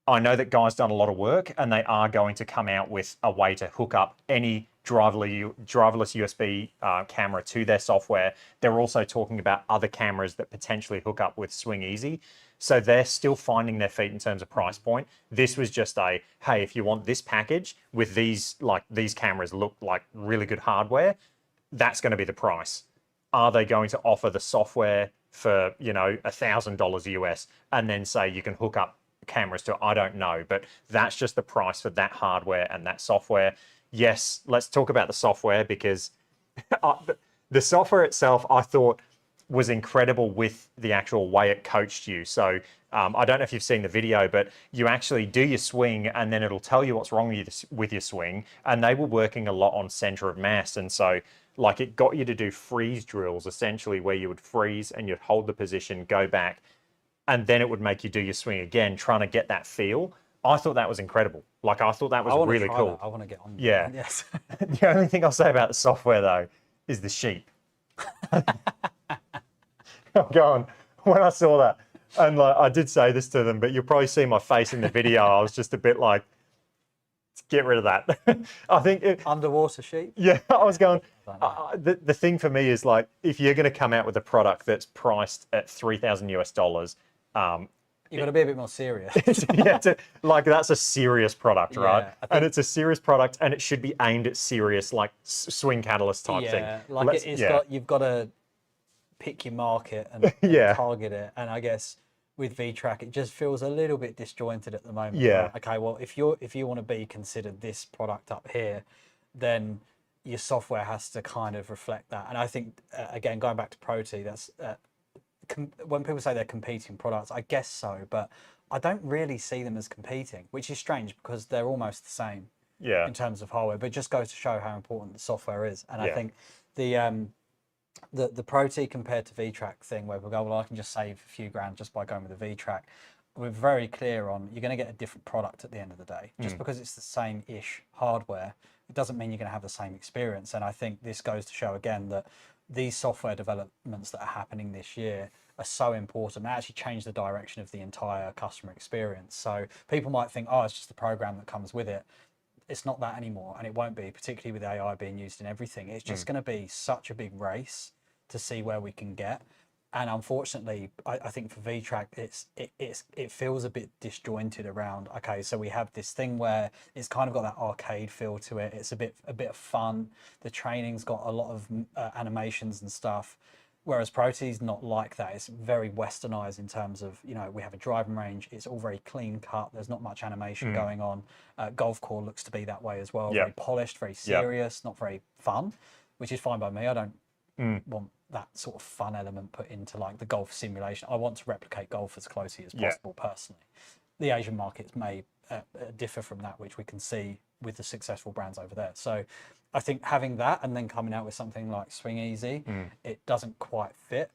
I know that Guy's done a lot of work, and they are going to come out with a way to hook up any driverless USB camera to their software. They're also talking about other cameras that potentially hook up with Swing Easy. So they're still finding their feet in terms of price point. This was just a, hey, if you want this package with these cameras look like really good hardware, that's going to be the price. Are they going to offer the software for, $1,000 US and then say you can hook up cameras to it? I don't know, but that's just the price for that hardware and that software. Yes, let's talk about the software because The software itself, I thought, was incredible with the actual way it coached you. So I don't know if you've seen the video, but you actually do your swing and then it'll tell you what's wrong with your swing. And they were working a lot on center of mass. And so like it got you to do freeze drills, essentially where you would freeze and you'd hold the position, go back, and then it would make you do your swing again, trying to get that feel. I thought that was incredible. Like I thought that was really cool. That. I want to get on. Yeah. Yes. The only thing I'll say about the software though is the sheep. I'm going, when I saw that, and like I did say this to them, but you'll probably see my face in the video. I was just a bit like, get rid of that. I think Underwater sheep. yeah, I was going. The thing for me is like, if you're going to come out with a product that's priced at $3,000 US, You've got to be a bit more serious. like that's a serious product, right? Yeah, And it's a serious product, and it should be aimed at serious, like swing catalyst type thing. Yeah, like you've got to pick your market and target it. And I guess with VTrack, it just feels a little bit disjointed at the moment. Yeah. Right? Okay, well, if you want to be considered this product up here, then your software has to kind of reflect that. And I think again, going back to ProT, that's when people say they're competing products, I guess so, but I don't really see them as competing, which is strange because they're almost the same in terms of hardware, but it just goes to show how important the software is. And I think the ProT compared to VTrack thing where we go, well, I can just save a few grand just by going with the VTrack. We're very clear on you're going to get a different product at the end of the day. Just because it's the same-ish hardware, it doesn't mean you're going to have the same experience. And I think this goes to show again that these software developments that are happening this year are so important. They actually change the direction of the entire customer experience. So people might think, oh, it's just the program that comes with it. It's not that anymore, and it won't be, particularly with AI being used in everything. It's just going to be such a big race to see where we can get. And unfortunately, I think for VTrack, it feels a bit disjointed around. Okay, so we have this thing where it's kind of got that arcade feel to it. It's a bit of fun. The training's got a lot of animations and stuff. Whereas ProT's not like that. It's very westernized in terms of, you know, we have a driving range. It's all very clean cut. There's not much animation going on. Golf core looks to be that way as well. Very polished, very serious, not very fun, which is fine by me. I don't want that sort of fun element put into like the golf simulation. I want to replicate golf as closely as possible personally. The Asian markets may differ from that, which we can see with the successful brands over there. So I think having that and then coming out with something like Swing Easy, it doesn't quite fit.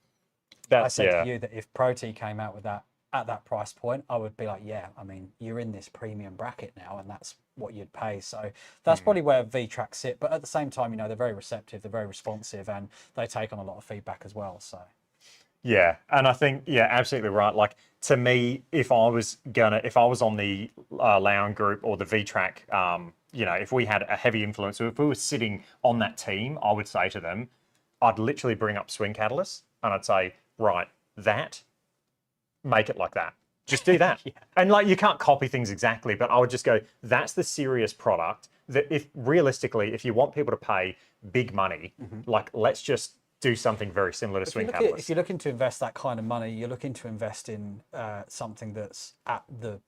I said to you that if ProT came out with that at that price point, I would be like, yeah, I mean, you're in this premium bracket now, and that's what you'd pay. So that's probably where VTrack sit. But at the same time, you know, they're very receptive, they're very responsive, and they take on a lot of feedback as well. So yeah, and I think absolutely right. Like to me, if I was on the Lown group or the VTrack, you know, if we had a heavy influence, or if we were sitting on that team, I would say to them, I'd literally bring up Swing Catalyst and I'd say, right, make it like that. Just do that. And like, you can't copy things exactly, but I would just go, that's the serious product that if realistically, if you want people to pay big money, like let's just do something very similar to Swing Catalyst. If you're looking to invest that kind of money, you're looking to invest in something that's at the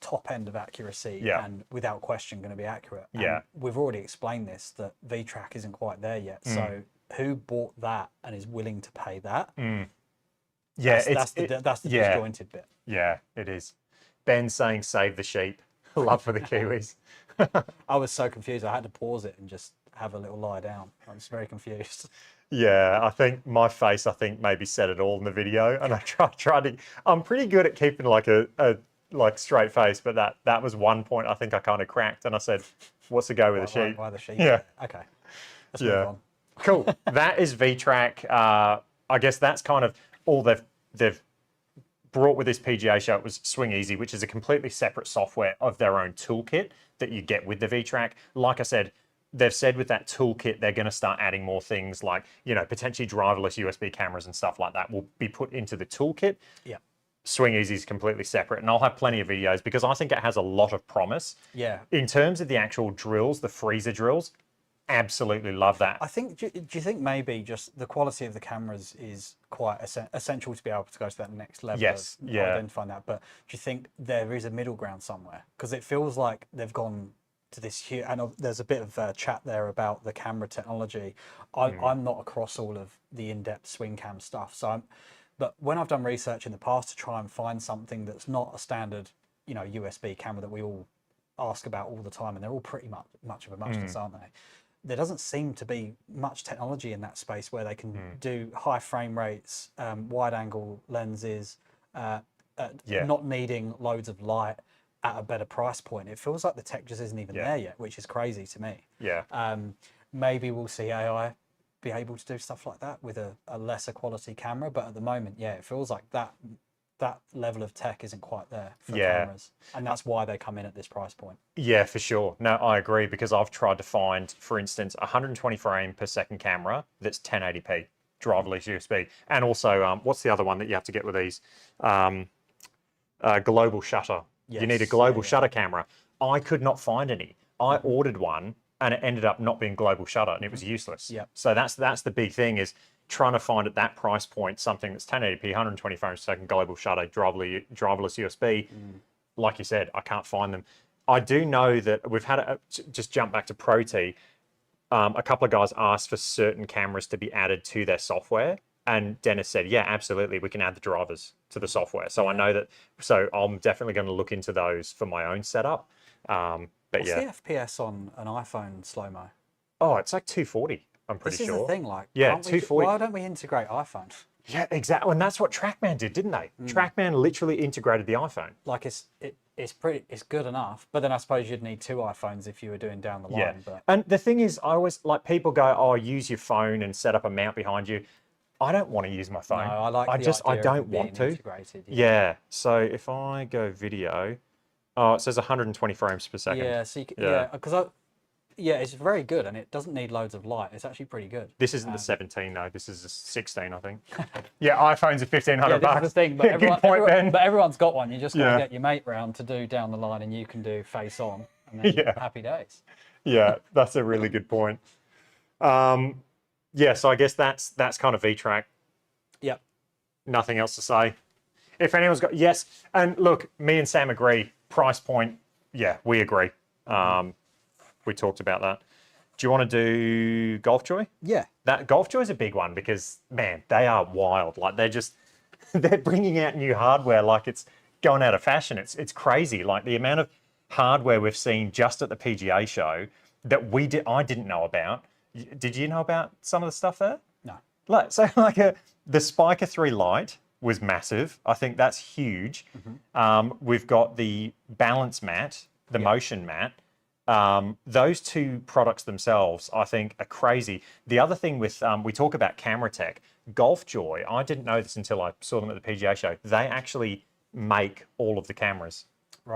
top end of accuracy and without question going to be accurate. And we've already explained this, that VTrack isn't quite there yet. So who bought that and is willing to pay that? Yeah, that's the disjointed bit. Yeah, it is. Ben saying save the sheep. Love for the Kiwis. I was so confused. I had to pause it and just have a little lie down. I was very confused. Yeah, I think my face, maybe said it all in the video. And I tried to, I'm pretty good at keeping like a straight face, but that was one point I think I kind of cracked. And I said, what's the go with the sheep? Why the sheep? Yeah. Okay. Let's move on. Cool. That is VTrack. I guess that's kind of all they've brought with this PGA show. It was Swing Easy, which is a completely separate software of their own toolkit that you get with the VTrack. Like I said, they've said with that toolkit, they're going to start adding more things like, you know, potentially driverless USB cameras and stuff like that will be put into the toolkit. Yeah. Swing Easy is completely separate, and I'll have plenty of videos because I think it has a lot of promise. Yeah. In terms of the actual drills, the freezer drills, absolutely love that. I think, do you think maybe just the quality of the cameras is quite essential to be able to go to that next level of identifying that? But do you think there is a middle ground somewhere? Because it feels like they've gone to this huge, and there's a bit of chat there about the camera technology. I'm not across all of the in-depth swing cam stuff, but when I've done research in the past to try and find something that's not a standard, you know, USB camera that we all ask about all the time, and they're all pretty much of a muchness, aren't they? There doesn't seem to be much technology in that space where they can do high frame rates, wide angle lenses, not needing loads of light at a better price point. It feels like the tech just isn't even there yet, which is crazy to me. Yeah. Maybe we'll see AI be able to do stuff like that with a lesser quality camera, but at the moment, yeah, it feels like that level of tech isn't quite there for cameras, and that's why they come in at this price point. Yeah, for sure. No, I agree, because I've tried to find, for instance, a 120 frame per second camera that's 1080p driverless USB, and also what's the other one that you have to get with these? Global shutter. Yes. You need a global shutter camera. I could not find any. I ordered one and it ended up not being global shutter, and it was useless. Yep. So that's the big thing, is trying to find at that price point something that's 1080p, 120 frames per second, global shutter, driverless USB. Like you said, I can't find them. I do know that we've had just jump back to ProT. A couple of guys asked for certain cameras to be added to their software, and Dennis said, yeah, absolutely, we can add the drivers to the software. So I know that, so I'm definitely going to look into those for my own setup. But What's the FPS on an iPhone slow-mo? Oh, it's like 240, I'm pretty sure. This is the thing, like, yeah, 240. Why don't we integrate iPhone? Yeah, exactly. And that's what TrackMan did, didn't they? TrackMan literally integrated the iPhone. Like, it's good enough, but then I suppose you'd need two iPhones if you were doing down the line. Yeah. But And the thing is, I always, like, people go, oh, use your phone and set up a mount behind you. I don't want to use my phone. no, I like I don't want to. Integrated, Yeah. So if I go video, oh, it says 120 frames per second. Yeah, so because it's very good, and it doesn't need loads of light. It's actually pretty good. This isn't the 17 though. This is the 16, I think. Yeah, iPhones are 1,500 Yeah, this bucks. is the thing, but everyone's got one. You just got to get your mate round to do down the line, and you can do face on, and then happy days. Yeah, that's a really good point. Yeah, so I guess that's kind of V-Track. Yep. Nothing else to say. If anyone's got, yes, and look, me and Sam agree. Price point, yeah, we agree. We talked about that. Do you want to do Golf Joy? Yeah. That Golf Joy is a big one because, man, they are wild. Like, they're bringing out new hardware like it's going out of fashion. It's crazy. Like, the amount of hardware we've seen just at the PGA show that I didn't know about. Did you know about some of the stuff there? No. The Spiker 3 Lite was massive. I think that's huge. We've got the balance mat, the motion mat. Those two products themselves, I think, are crazy. The other thing with, we talk about camera tech, Golf Joy, I didn't know this until I saw them at the PGA show. They actually make all of the cameras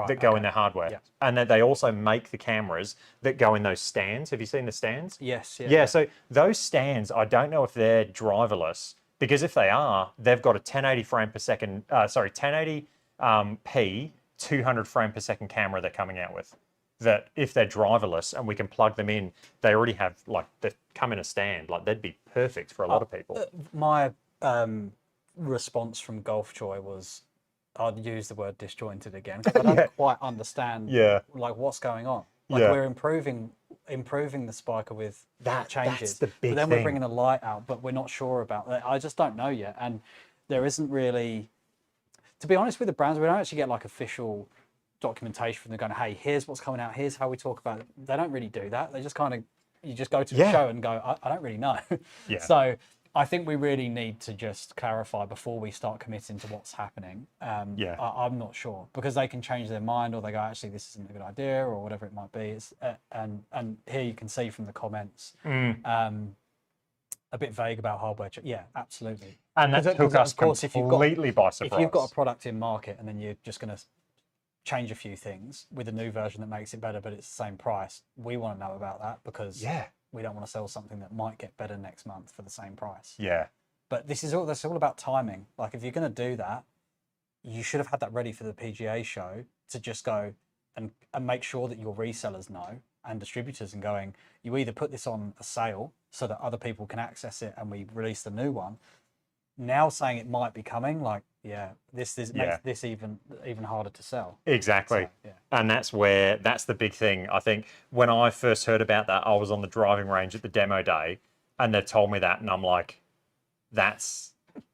that go in their hardware. Yeah. And then they also make the cameras that go in those stands. Have you seen the stands? Yes. Yeah, so those stands, I don't know if they're driverless, because if they are, they've got a 1080 frame per second, 1080p, 200 frame per second camera they're coming out with. That if they're driverless and we can plug them in, they already have, like, they come in a stand. Like, they'd be perfect for a lot of people. My response from Golf Joy was, I'd use the word disjointed again, because I don't quite understand like what's going on. Like, we're improving the Spiker with changes, that's the big but then thing. we're bringing a light out, but we're not sure about that. I just don't know yet, and there isn't really, to be honest with the brands, we don't actually get like official documentation from them going, hey, here's what's coming out, here's how we talk about it. They don't really do that. They just kind of, you just go to the show and go, I don't really know. So I think we really need to just clarify before we start committing to what's happening. I'm not sure, because they can change their mind, or they go, actually, this isn't a good idea, or whatever it might be. It's, and here you can see from the comments, a bit vague about hardware. Yeah, absolutely. And that took us completely by surprise. If you've got a product in market and then you're just going to change a few things with a new version that makes it better, but it's the same price, we want to know about that, because we don't want to sell something that might get better next month for the same price. Yeah. But that's all about timing. Like, if you're going to do that, you should have had that ready for the PGA show, to just go and make sure that your resellers know, and distributors, and going, you either put this on a sale so that other people can access it and we release the new one. Now saying it might be coming, like, this makes this even harder to sell. Exactly. So, And that's the big thing. I think when I first heard about that, I was on the driving range at the demo day, and they told me that, and I'm like,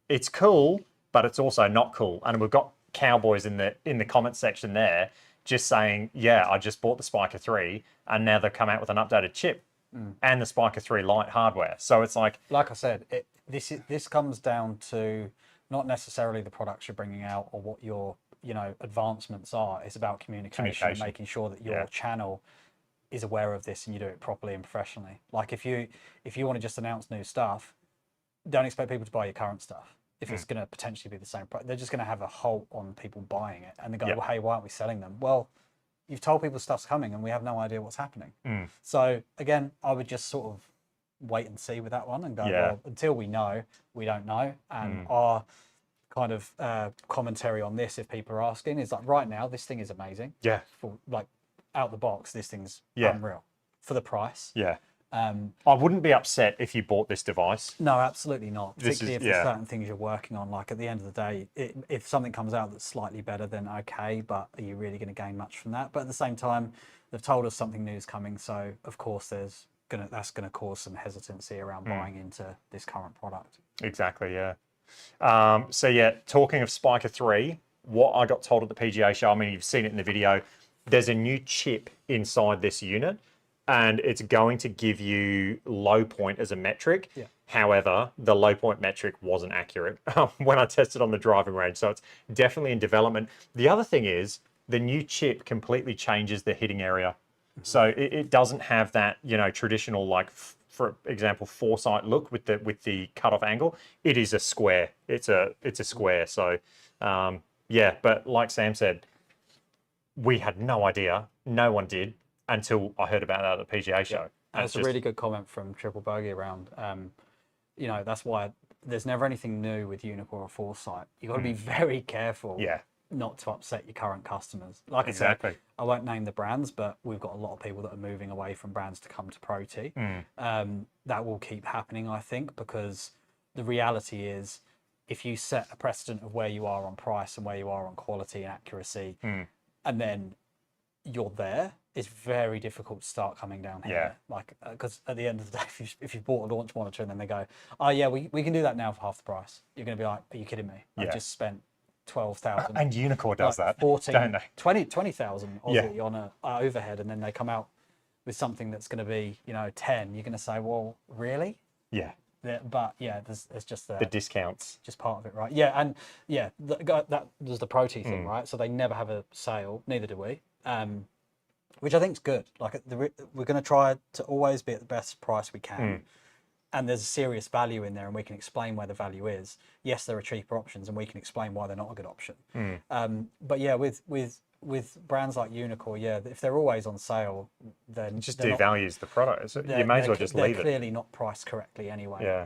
it's cool, but it's also not cool. And we've got cowboys in the comment section there just saying, yeah, I just bought the Spiker 3, and now they've come out with an updated chip and the Spiker 3 Lite hardware. So it's like I said, this comes down to not necessarily the products you're bringing out or what your advancements are. It's about communication. And making sure that your channel is aware of this and you do it properly and professionally. Like if you want to just announce new stuff, don't expect people to buy your current stuff. If it's going to potentially be the same price, they're just going to have a halt on people buying it, and they go, well, hey, why aren't we selling them? Well, you've told people stuff's coming and we have no idea what's happening. So again, I would just sort of wait and see with that one and go, well, until we know, we don't know. And our kind of commentary on this, if people are asking, is like, right now, this thing is amazing. Yeah. For, like, out the box, this thing's unreal for the price. Yeah. I wouldn't be upset if you bought this device. No, absolutely not. Particularly if there's certain things you're working on. Like at the end of the day, if something comes out that's slightly better, then okay, but are you really going to gain much from that? But at the same time, they've told us something new is coming, so of course that's going to cause some hesitancy around buying into this current product. Exactly, yeah. So yeah, talking of Spiker 3, what I got told at the PGA show, I mean, you've seen it in the video, there's a new chip inside this unit, and it's going to give you low point as a metric. Yeah. However, the low point metric wasn't accurate when I tested on the driving range. So it's definitely in development. The other thing is the new chip completely changes the hitting area. So it doesn't have that, traditional, like, for example, foresight look with the cutoff angle. It is a square. It's a square. So yeah, but like Sam said, we had no idea. No one did until I heard about that at the PGA show. And that's a really good comment from Triple Bogey around, that's why there's never anything new with Unicore or Foresight. You've got to be very careful not to upset your current customers. Like I said, I won't name the brands, but we've got a lot of people that are moving away from brands to come to ProT. That will keep happening, I think, because the reality is if you set a precedent of where you are on price and where you are on quality and accuracy, and then you're there, it's very difficult to start coming down here. Like, because at the end of the day, if you bought a launch monitor and then they go, oh yeah, we can do that now for half the price, you're going to be like, are you kidding me? I've just spent 12,000. And Unicore does like that, 14, don't they? 20,000 Aussie on a overhead, and then they come out with something that's going to be, 10. You're going to say, well, really? Yeah. But yeah, there's just the discounts, just part of it, right? Yeah, and yeah, that was the ProT thing, right? So they never have a sale, neither do we. Which I think is good. Like we're going to try to always be at the best price we can, and there's a serious value in there, and we can explain where the value is. Yes, there are cheaper options, and we can explain why they're not a good option. But yeah, with brands like Unicore, if they're always on sale, then it just devalues the product. So you may as well just leave it. They're clearly not priced correctly anyway.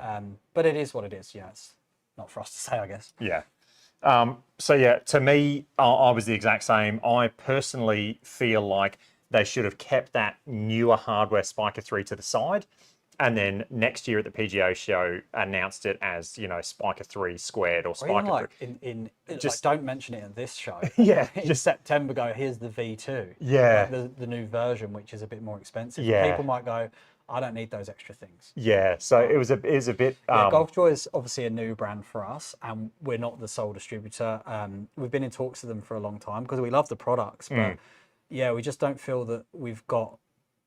But it is what it is. Yeah, it's not for us to say, I guess. Yeah. So yeah, to me, I was the exact same. I personally feel like they should have kept that newer hardware Spiker 3 to the side, and then next year at the PGA show announced it as Spiker 3 squared or Spiker 3. Just don't mention it at this show. In September, go, here's the V2. Yeah, like the new version, which is a bit more expensive. Yeah, people might go, I don't need those extra things. Yeah, so it was a bit. Golfjoy is obviously a new brand for us, and we're not the sole distributor. We've been in talks with them for a long time because we love the products, but yeah, we just don't feel that we've got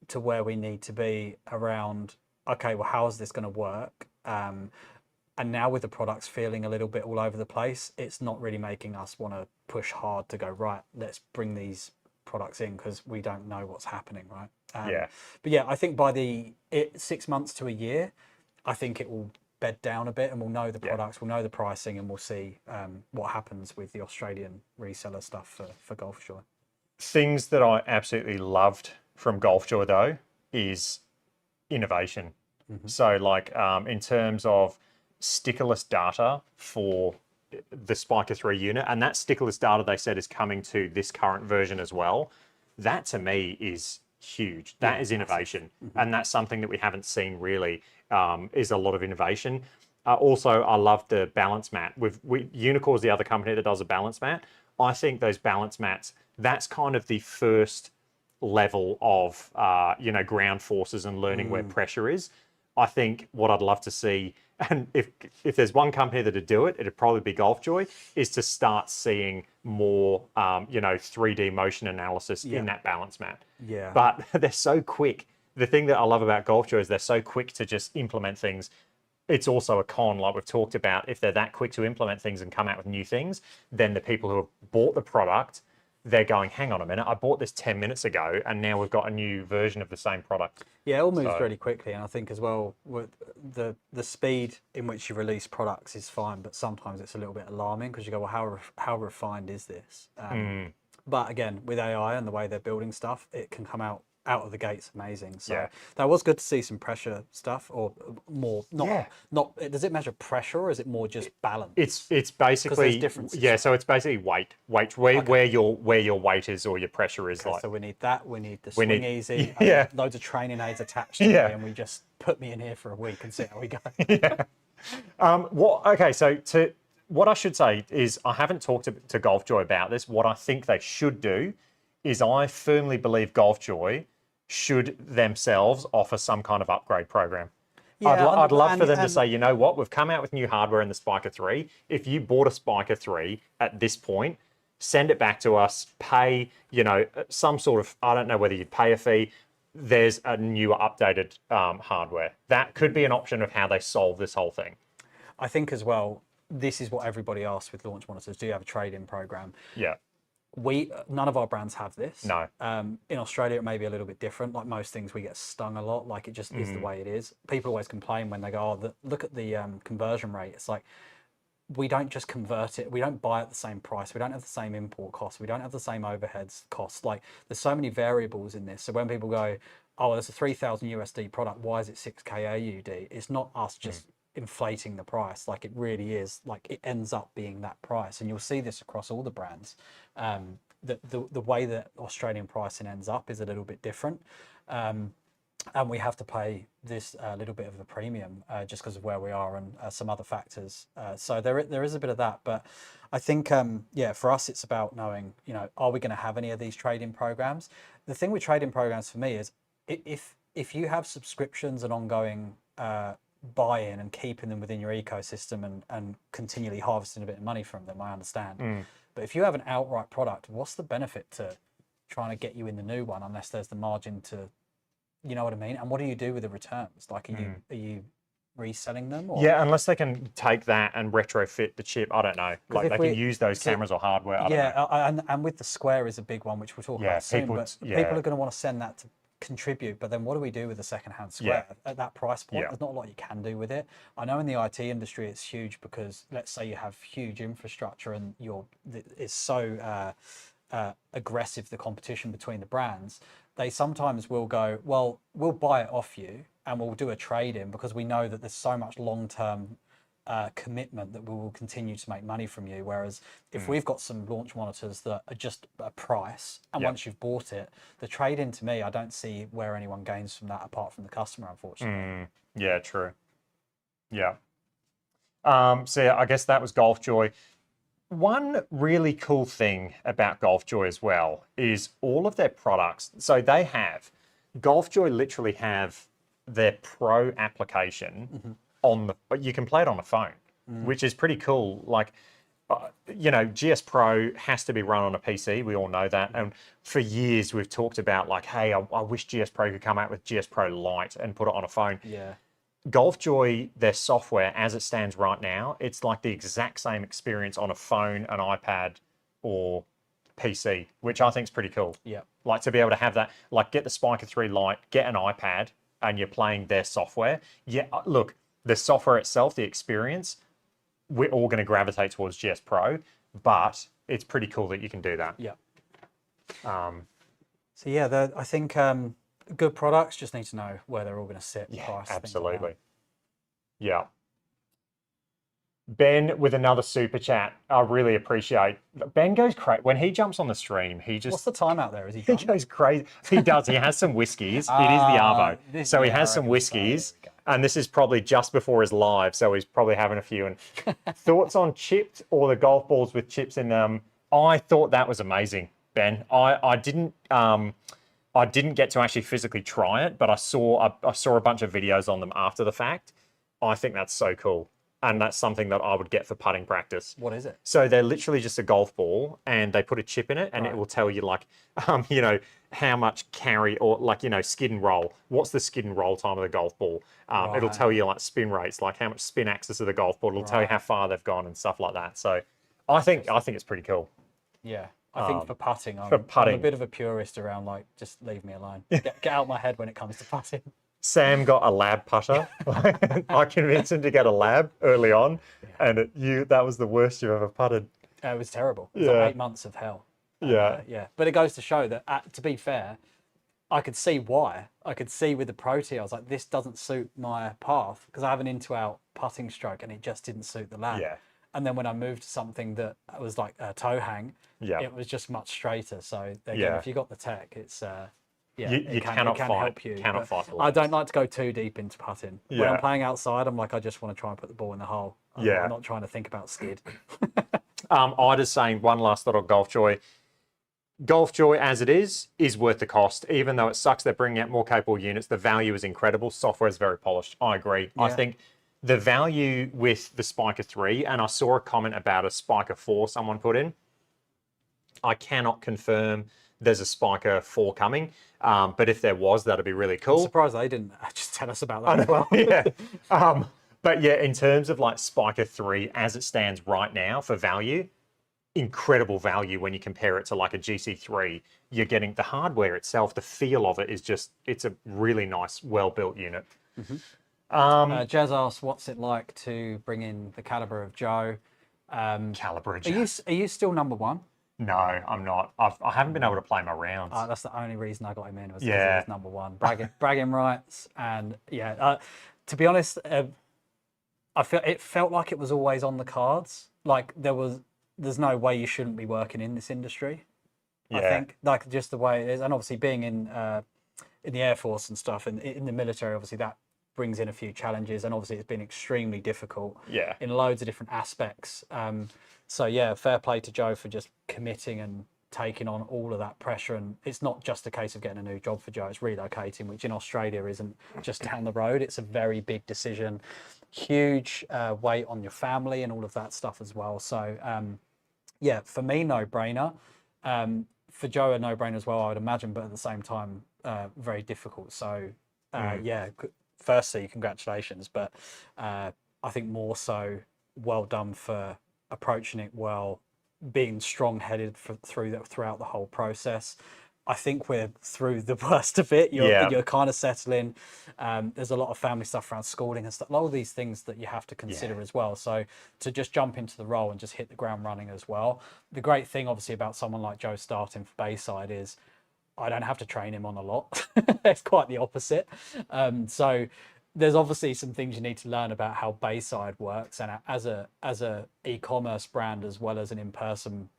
to where we need to be around. Okay, well, how is this going to work? And now with the products feeling a little bit all over the place, it's not really making us want to push hard to go, right, let's bring these products in because we don't know what's happening, right? But yeah, I think by 6 months to a year, I think it will bed down a bit, and we'll know the products, we'll know the pricing, and we'll see what happens with the Australian reseller stuff for Golfjoy. Things that I absolutely loved from Golfjoy though is innovation. So like in terms of stickerless data for the Spiker 3 unit, and that stickerless data they said is coming to this current version as well. That to me is huge. That is innovation, and that's something that we haven't seen really. Is a lot of innovation. Also, I love the balance mat. Unicore is the other company that does a balance mat. I think those balance mats, that's kind of the first level of, ground forces and learning where pressure is. I think what I'd love to see, and if there's one company that'd do it, it'd probably be Golfjoy, is to start seeing more, 3D motion analysis in that balance mat. Yeah. But they're so quick. The thing that I love about Golfjoy is they're so quick to just implement things. It's also a con, like we've talked about. If they're that quick to implement things and come out with new things, then the people who have bought the product, they're going, hang on a minute, I bought this 10 minutes ago and now we've got a new version of the same product. Yeah, it all moves really quickly, and I think as well with the speed in which you release products is fine, but sometimes it's a little bit alarming because you go, well, how refined is this? But again, with AI and the way they're building stuff, it can come out of the gates amazing. So that was good to see some pressure stuff, or more. Not. Does it measure pressure, or is it more just balance? It's basically so it's basically weight where your weight is or your pressure is. So we need that. We need the swing easy. Loads of training aids attached to me, and we just put me in here for a week and see how we go. What I should say is I haven't talked to Golfjoy about this. What I think they should do is I firmly believe Golfjoy should themselves offer some kind of upgrade program. I'd love for them to say, you know what, we've come out with new hardware in the Spiker 3. If you bought a Spiker 3 at this point, send it back to us, pay, some sort of, I don't know whether you'd pay a fee. There's a newer, updated hardware. That could be an option of how they solve this whole thing. I think as well, this is what everybody asks with launch monitors. Do you have a trade-in program? Yeah. None of our brands have this. No. In Australia, it may be a little bit different. Like most things, we get stung a lot. Like it just is the way it is. People always complain when they go, "Oh, look at the conversion rate." It's like we don't just convert it. We don't buy at the same price. We don't have the same import costs. We don't have the same overheads costs. Like there's so many variables in this. So when people go, "Oh, there's a 3,000 USD product. Why is it 6K AUD?" It's not us just inflating the price. Like it really is, like it ends up being that price, and you'll see this across all the brands. The way that Australian pricing ends up is a little bit different, and we have to pay this little bit of a premium just because of where we are and some other factors. So there is a bit of that, but I think for us it's about knowing, are we going to have any of these trade-in programs? The thing with trade-in programs for me is if you have subscriptions and ongoing buy-in and keeping them within your ecosystem and continually harvesting a bit of money from them, I understand. But if you have an outright product, what's the benefit to trying to get you in the new one unless there's the margin to, you know what I mean? And what do you do with the returns? Like, are you reselling them? Or? Yeah, unless they can take that and retrofit the chip. I don't know. Like they can use those cameras or hardware. I don't know. And with the Square is a big one, which we'll talk about soon. But people are going to want to send that to contribute, but then what do we do with the second-hand Square at that price point? There's not a lot you can do with it. I know in the IT industry it's huge because let's say you have huge infrastructure and it's so aggressive, the competition between the brands, they sometimes will go, well, we'll buy it off you and we'll do a trade-in because we know that there's so much long-term commitment that we will continue to make money from you. Whereas if we've got some launch monitors that are just a price, and once you've bought it, the trade-in to me, I don't see where anyone gains from that apart from the customer, unfortunately. Yeah, true. Yeah. So I guess that was Golfjoy. One really cool thing about Golfjoy as well is all of their products. So they have, Golfjoy literally have their Pro application you can play it on a phone, which is pretty cool. Like, GS Pro has to be run on a PC. We all know that. And for years we've talked about like, hey, I wish GS Pro could come out with GS Pro Lite and put it on a phone. Yeah. Golfjoy, their software as it stands right now, it's like the exact same experience on a phone, an iPad, or PC, which I think is pretty cool. Yeah. Like to be able to have that, like get the Spiker 3 Lite, get an iPad, and you're playing their software. Yeah, look, the software itself, the experience, we're all going to gravitate towards GS Pro, but it's pretty cool that you can do that. Yeah. So yeah, I think good products just need to know where they're all going to sit. Yeah, price, absolutely. Yeah. Ben with another super chat. I really appreciate. Ben goes crazy when he jumps on the stream. He just. What's the time out there? Is he? He goes crazy. He does. He has some whiskies. It is the Arvo, so he has some whiskies. And this is probably just before his live, so he's probably having a few. And thoughts on chipped or the golf balls with chips in them? I thought that was amazing, Ben. I didn't get to actually physically try it, but I saw a bunch of videos on them after the fact. I think that's so cool, and that's something that I would get for putting practice. What is it? So they're literally just a golf ball, and they put a chip in it, and it will tell you like, how much carry or like skid and roll. What's the skid and roll time of the golf ball? It'll tell you like spin rates, like how much spin axis of the golf ball. It'll tell you how far they've gone and stuff like that. So I think it's pretty cool. Yeah. I think for putting, I'm a bit of a purist around like, just leave me alone. Get out my head when it comes to putting. Sam got a lab putter. I convinced him to get a lab early on, and that was the worst you've ever putted. It was terrible. It was like 8 months of hell. Yeah. But it goes to show that, to be fair, I could see why. I could see with the ProT, I was like, this doesn't suit my path because I have an into-out putting stroke, and it just didn't suit the lab. Yeah. And then when I moved to something that was like a toe hang, it was just much straighter. So again, if you got the tech, it's you cannot fight the I don't like to go too deep into putting. When I'm playing outside, I'm like, I just want to try and put the ball in the hole. I'm not trying to think about skid. Ida's saying one last thought on Golf Joy. Golf Joy, as it is worth the cost. Even though it sucks they're bringing out more capable units, the value is incredible. Software is very polished. I agree. I think the value with the Spiker 3, and I saw a comment about a Spiker 4 someone put in. I cannot confirm there's a Spiker 4 coming, but if there was, that'd be really cool. I'm surprised they didn't just tell us about that as well. But yeah, in terms of like Spiker 3 as it stands right now for value, incredible value when you compare it to like a GC3. You're getting the hardware itself, the feel of it is just, it's a really nice, well-built unit. Jazz asked, what's it like to bring in the caliber of Joe? Caliber of Joe. Are you still number one? No, I'm not. I haven't been able to play my rounds. That's the only reason I got him in was because he was number one. Bragging rights, and to be honest, it felt like it was always on the cards. Like there's no way you shouldn't be working in this industry. I think like just the way it is, and obviously being in the Air Force and stuff, and in the military, obviously that brings in a few challenges, and obviously it's been extremely difficult in loads of different aspects. So yeah, fair play to Joe for just committing and taking on all of that pressure. And it's not just a case of getting a new job for Joe, it's relocating, which in Australia isn't just down the road. It's a very big decision, huge weight on your family and all of that stuff as well. So yeah, for me, no brainer. For Joe, a no brainer as well, I would imagine, but at the same time, very difficult. So yeah, firstly, congratulations, but I think more so, well done for approaching it well, being strong-headed throughout the whole process. I think we're through the worst of it. You're kind of settling. There's a lot of family stuff around schooling and stuff. A lot of these things that you have to consider as well. So to just jump into the role and just hit the ground running as well. The great thing, obviously, about someone like Joe starting for Bayside is I don't have to train him on a lot. It's quite the opposite. So there's obviously some things you need to learn about how Bayside works, and as a e-commerce brand as well as an in-person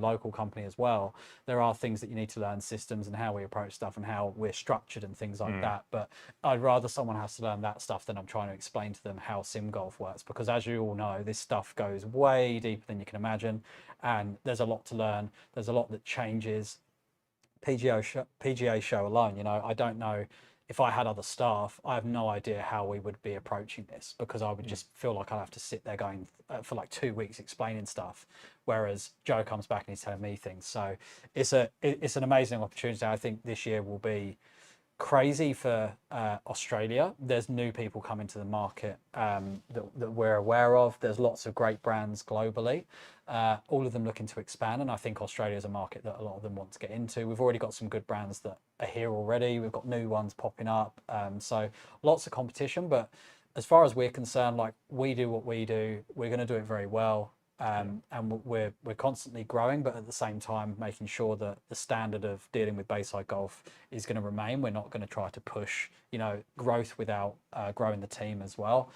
local company as well, there are things that you need to learn, systems and how we approach stuff and how we're structured and things like that. But I'd rather someone has to learn that stuff than I'm trying to explain to them how sim golf works, because as you all know, this stuff goes way deeper than you can imagine, and there's a lot to learn. There's a lot that changes. PGA show alone, I don't know. If I had other staff, I have no idea how we would be approaching this, because I would just feel like I'd have to sit there going for like 2 weeks explaining stuff, whereas Joe comes back and he's telling me things. So it's an amazing opportunity. I think this year will be crazy for Australia. There's new people coming to the market that we're aware of. There's lots of great brands globally, all of them looking to expand, and I think Australia is a market that a lot of them want to get into. We've already got some good brands that are here already. We've got new ones popping up, so lots of competition. But as far as we're concerned, like, we do what we do, we're going to do it very well. And we're constantly growing, but at the same time making sure that the standard of dealing with Bayside golf is going to remain. We're not going to try to push growth without growing the team as well.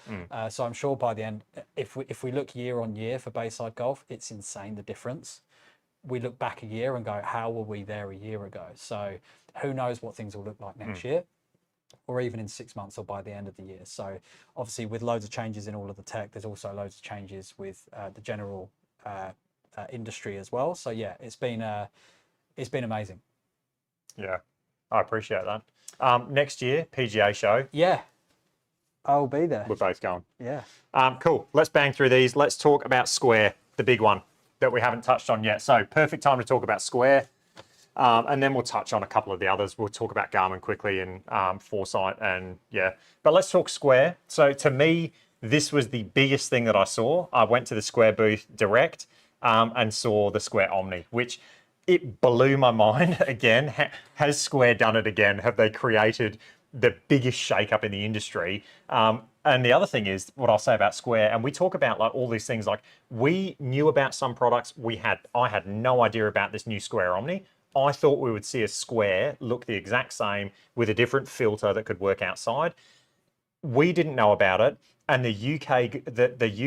So I'm sure by the end, if we look year on year for Bayside golf, it's insane the difference. We look back a year and go, how were we there a year ago? So who knows what things will look like next year, or even in 6 months, or by the end of the year. So obviously with loads of changes in all of the tech, there's also loads of changes with the general industry as well. So yeah, it's been amazing. Yeah, I appreciate that. Next year, PGA show. Yeah, I'll be there. We're both going. Yeah. Cool. Let's bang through these. Let's talk about Square, the big one that we haven't touched on yet. So perfect time to talk about Square. And then we'll touch on a couple of the others. We'll talk about Garmin quickly and Foresight and yeah. But let's talk Square. So to me, this was the biggest thing that I saw. I went to the Square booth direct and saw the Square Omni, which it blew my mind again. Has Square done it again? Have they created the biggest shakeup in the industry? And the other thing is what I'll say about Square, and we talk about like all these things, like we knew about some products. I had no idea about this new Square Omni. I thought we would see a Square look the exact same with a different filter that could work outside. We didn't know about it. And the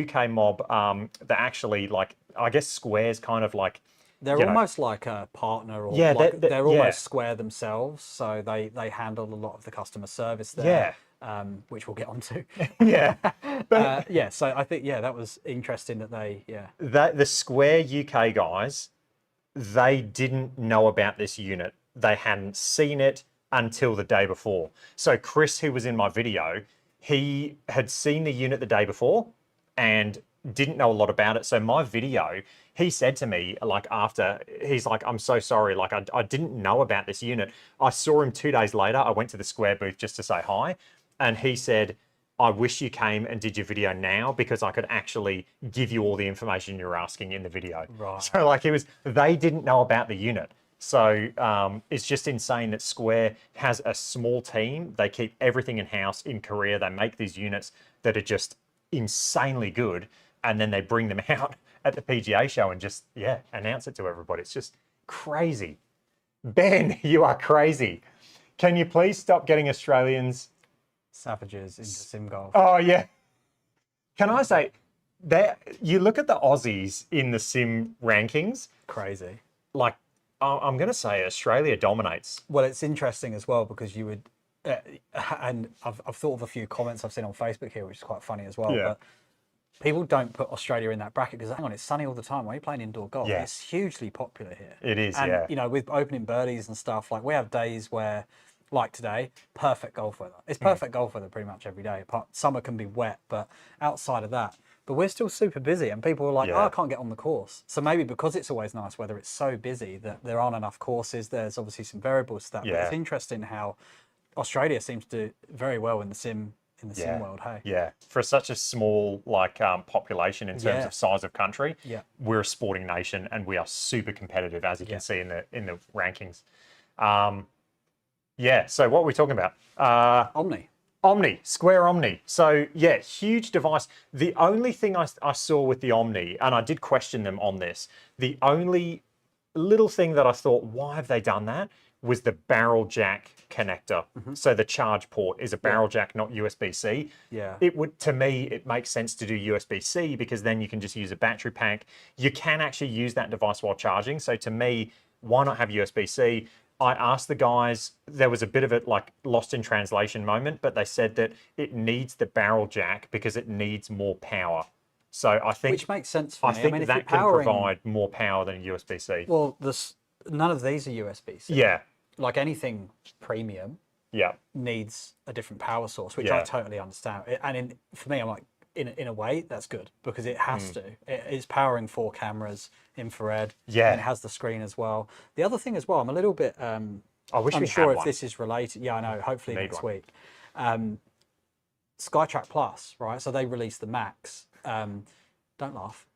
UK mob that actually, like, I guess Square's kind of like, they're almost like a partner, or yeah, like they're almost Square themselves. So they handle a lot of the customer service there, which we'll get onto. Yeah. But, yeah, so I think, that was interesting that the Square UK guys, they didn't know about this unit. They hadn't seen it until the day before. So Chris, who was in my video, he had seen the unit the day before and didn't know a lot about it. So my video, he said to me, like after, he's like, I'm so sorry. Like I didn't know about this unit. I saw him 2 days later. I went to the Square booth just to say hi. And he said, I wish you came and did your video now because I could actually give you all the information you're asking in the video. Right. So like they didn't know about the unit. So it's just insane that Square has a small team. They keep everything in-house in Korea. They make these units that are just insanely good. And then they bring them out at the PGA show and just, announce it to everybody. It's just crazy. Ben, you are crazy. Can you please stop getting Australians savages into sim golf? Oh, yeah. Can I say that you look at the Aussies in the sim rankings, Crazy. like, I'm going to say Australia dominates. Well, it's interesting as well because you would, and I've thought of a few comments I've seen on Facebook here, which is quite funny as well. Yeah. But people don't put Australia in that bracket because hang on, it's sunny all the time. Why are you playing indoor golf? Yeah. It's hugely popular here. It is, and, yeah. you know, with opening birdies and stuff, like we have days where, like today, perfect golf weather. It's perfect golf weather pretty much every day. Summer can be wet, but outside of that, but we're still super busy and people are like, oh, I can't get on the course. So maybe because it's always nice weather, it's so busy that there aren't enough courses. There's obviously some variables to that, but it's interesting how Australia seems to do very well in the sim world. Hey, Yeah, for such a small population in terms of size of country, we're a sporting nation and we are super competitive, as you can see in the rankings. So what are we talking about? Omni, Square Omni. So yeah, huge device. The only thing I saw with the Omni, and I did question them on this, the only little thing that I thought, why have they done that, was the barrel jack connector. So the charge port is a barrel jack, not USB-C. Yeah. To me, it makes sense to do USB-C because then you can just use a battery pack. You can actually use that device while charging. So to me, why not have USB-C? I asked the guys, there was a bit of a lost in translation moment, but they said that it needs the barrel jack because it needs more power. So I think, which makes sense for me. I think mean, that can provide more power than USB-C. Well, none of these are USB-C. Yeah. Like anything premium needs a different power source, which I totally understand. And for me, I'm like, in a way, that's good because it has to. It's powering 4 cameras, infrared, and it has the screen as well. The other thing as well, I'm a little bit I wish we unsure had if one. this is related. Yeah, I know. Hopefully next week. Skytrack Plus, right? So they released the Max. Don't laugh.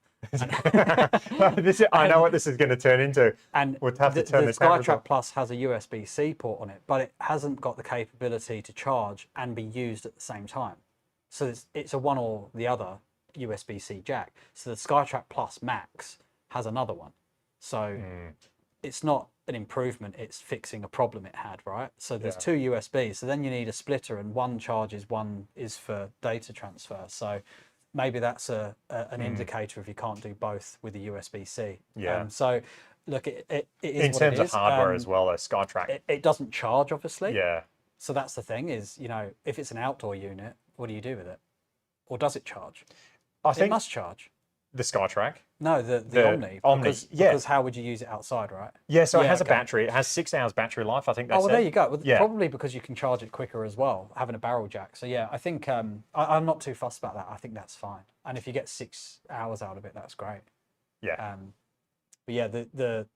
I know what this is going to turn into. And we'll have to turn the this cameras Skytrack off. Plus has a USB-C port on it, but it hasn't got the capability to charge and be used at the same time. So it's a one or the other USB-C jack. So the Skytrack Plus Max has another one. So it's not an improvement, it's fixing a problem it had, right? So there's 2 USBs. So then you need a splitter and one charges, one is for data transfer. So maybe that's an indicator if you can't do both with the USB-C. Yeah. So look, it is in what terms it of is. hardware as well, Skytrack. It doesn't charge, obviously. Yeah. So that's the thing is, you know, if it's an outdoor unit, what do you do with it? Or does it charge? I think it must charge. The SkyTrack. No, the Omni. Omni, Because how would you use it outside, right? Yeah, so it has a okay. battery. It has 6 hours battery life. I think that's Oh, well, there you go. Well, Yeah. probably because you can charge it quicker as well, having a barrel jack. So yeah, I think I'm not too fussed about that. I think that's fine. And if you get 6 hours out of it, that's great. Yeah. But yeah, the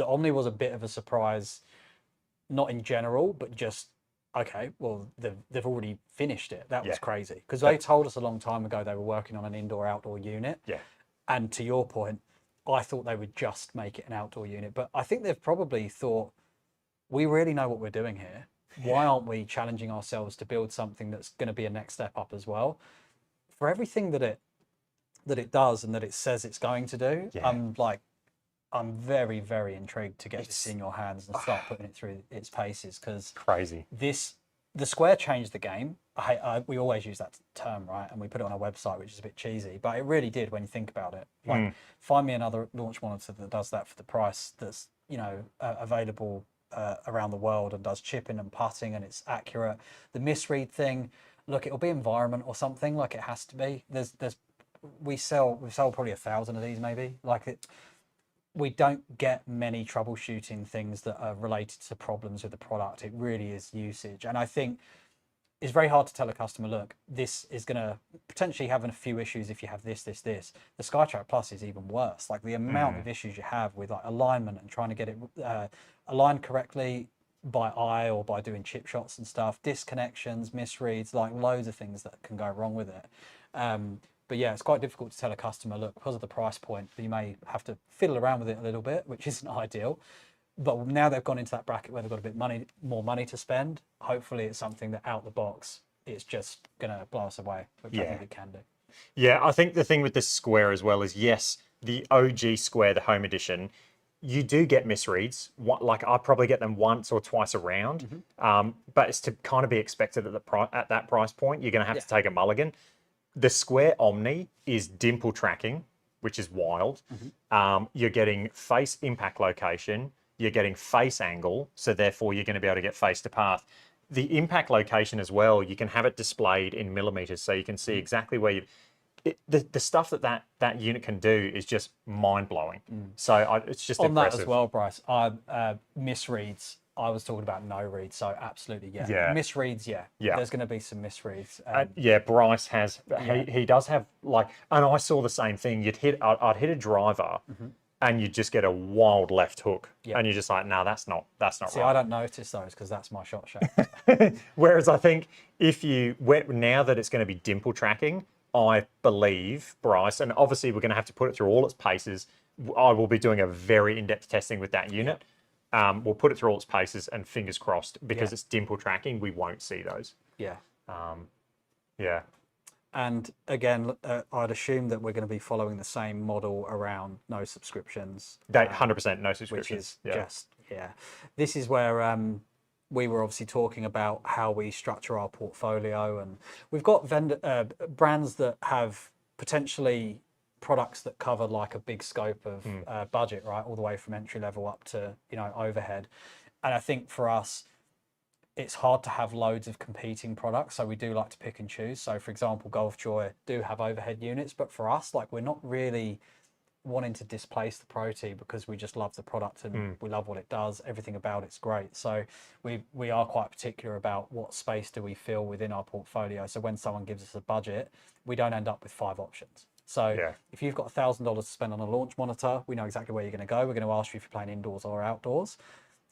Omni was a bit of a surprise, not in general, but just okay. Well, they've already finished it. That was crazy because they told us a long time ago they were working on an indoor-outdoor unit. Yeah. And to your point, I thought they would just make it an outdoor unit, but I think they've probably thought, we really know what we're doing here. Why aren't we challenging ourselves to build something that's going to be a next step up as well? For everything that it does and that it says it's going to do, I'm very, very intrigued to get this in your hands and start putting it through its paces, because Crazy. The Square changed the game. We always use that term, right? And we put it on our website, which is a bit cheesy, but it really did when you think about it. Like, find me another launch monitor that does that for the price that's, available around the world and does chipping and putting and it's accurate. The misread thing, look, it'll be environment or something, like it has to be. We sell probably 1,000 of these maybe. We don't get many troubleshooting things that are related to problems with the product. It really is usage. And I think it's very hard to tell a customer, look, this is going to potentially have a few issues if you have this. The SkyTrack Plus is even worse. Like the amount of issues you have with like alignment and trying to get it aligned correctly by eye or by doing chip shots and stuff, disconnections, misreads, like loads of things that can go wrong with it. But yeah, it's quite difficult to tell a customer, look, because of the price point, you may have to fiddle around with it a little bit, which isn't ideal. But now they've gone into that bracket where they've got a bit more money to spend. Hopefully it's something that out the box, it's just going to blow us away, which I think it can do. Yeah, I think the thing with the Square as well is, yes, the OG Square, the home edition, you do get misreads. Like I probably get them once or twice around, but it's to kind of be expected at that price point. You're going to have to take a mulligan. The Square Omni is dimple tracking, which is wild. You're getting face impact location. You're getting face angle. So therefore, you're going to be able to get face to path. The impact location as well, you can have it displayed in millimeters. So you can see exactly where the stuff that unit can do is just mind-blowing. So it's just on impressive. that as well, Bryce, misreads. I was talking about no reads, so absolutely, misreads, there's going to be some misreads. Bryce has, he does have, like, and I saw the same thing. I'd hit a driver and you'd just get a wild left hook and you're just like, no, that's not See, right. I don't notice those because that's my shot shape. Whereas I think now that it's going to be dimple tracking, I believe, Bryce, and obviously we're going to have to put it through all its paces. I will be doing a very in-depth testing with that unit. We'll put it through all its paces and fingers crossed, because it's dimple tracking, we won't see those. And again, I'd assume that we're going to be following the same model around no subscriptions. 100% no subscriptions. Which is this is where we were obviously talking about how we structure our portfolio, and we've got brands that have potentially products that cover like a big scope of budget, right, all the way from entry level up to overhead. And I think for us, it's hard to have loads of competing products, so we do like to pick and choose. So for example, GolfJoy do have overhead units, but for us, like, we're not really wanting to displace the ProT because we just love the product and we love what it does. Everything about it's great. So we are quite particular about what space do we fill within our portfolio. So when someone gives us a budget, we don't end up with 5 options. So if you've got $1,000 to spend on a launch monitor, we know exactly where you're going to go. We're going to ask you if you're playing indoors or outdoors.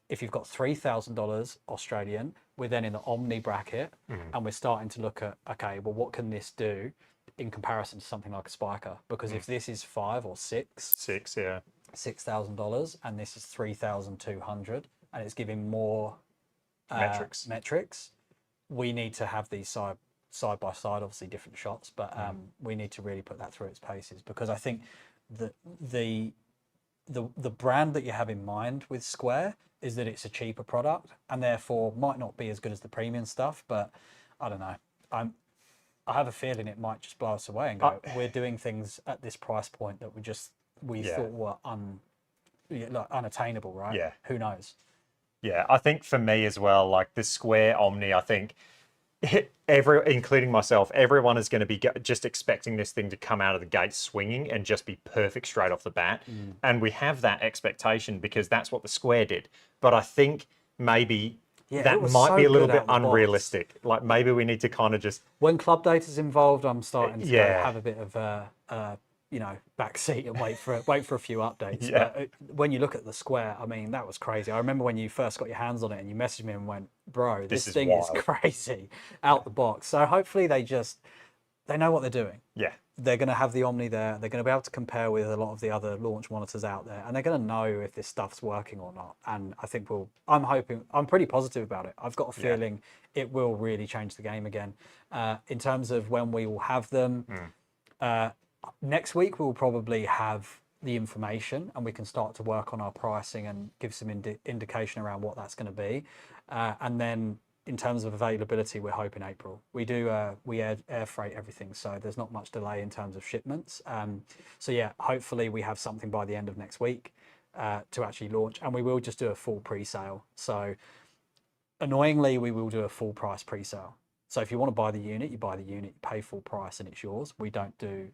If you've got $3,000 Australian, we're then in the Omni bracket, and we're starting to look at, okay, well, what can this do in comparison to something like a Spiker? Because if this is $5,000 or $6,000, and this is 3,200, and it's giving more metrics, we need to have these side by side, obviously different shots, but we need to really put that through its paces, because I think the brand that you have in mind with Square is that it's a cheaper product and therefore might not be as good as the premium stuff, but I don't know. I have a feeling it might just blow us away and go, we're doing things at this price point that we thought were unattainable, right? Who knows? I think for me as well, like the Square Omni, I think including myself, everyone is going to be just expecting this thing to come out of the gate swinging and just be perfect straight off the bat. And we have that expectation because that's what the Square did. But I think maybe that might be a little bit unrealistic. Like maybe we need to kind of just... When club data's involved, I'm starting to go Yeah. have a bit of a backseat and wait for a few updates. Yeah. But when you look at the Square, I mean, that was crazy. I remember when you first got your hands on it and you messaged me and went, bro, this thing is crazy out the box. So hopefully they know what they're doing. Yeah. They're going to have the Omni there. They're going to be able to compare with a lot of the other launch monitors out there, and they're going to know if this stuff's working or not. And I think I'm pretty positive about it. I've got a feeling it will really change the game again. In terms of when we will have them, next week we'll probably have the information and we can start to work on our pricing and give some indication around what that's going to be. And then in terms of availability, we're hoping April. We air freight everything, so there's not much delay in terms of shipments. So yeah, hopefully we have something by the end of next week to actually launch, and we will just do a full pre-sale. So annoyingly, we will do a full price pre-sale. So if you want to buy the unit, you buy the unit, you pay full price, and it's yours. We don't do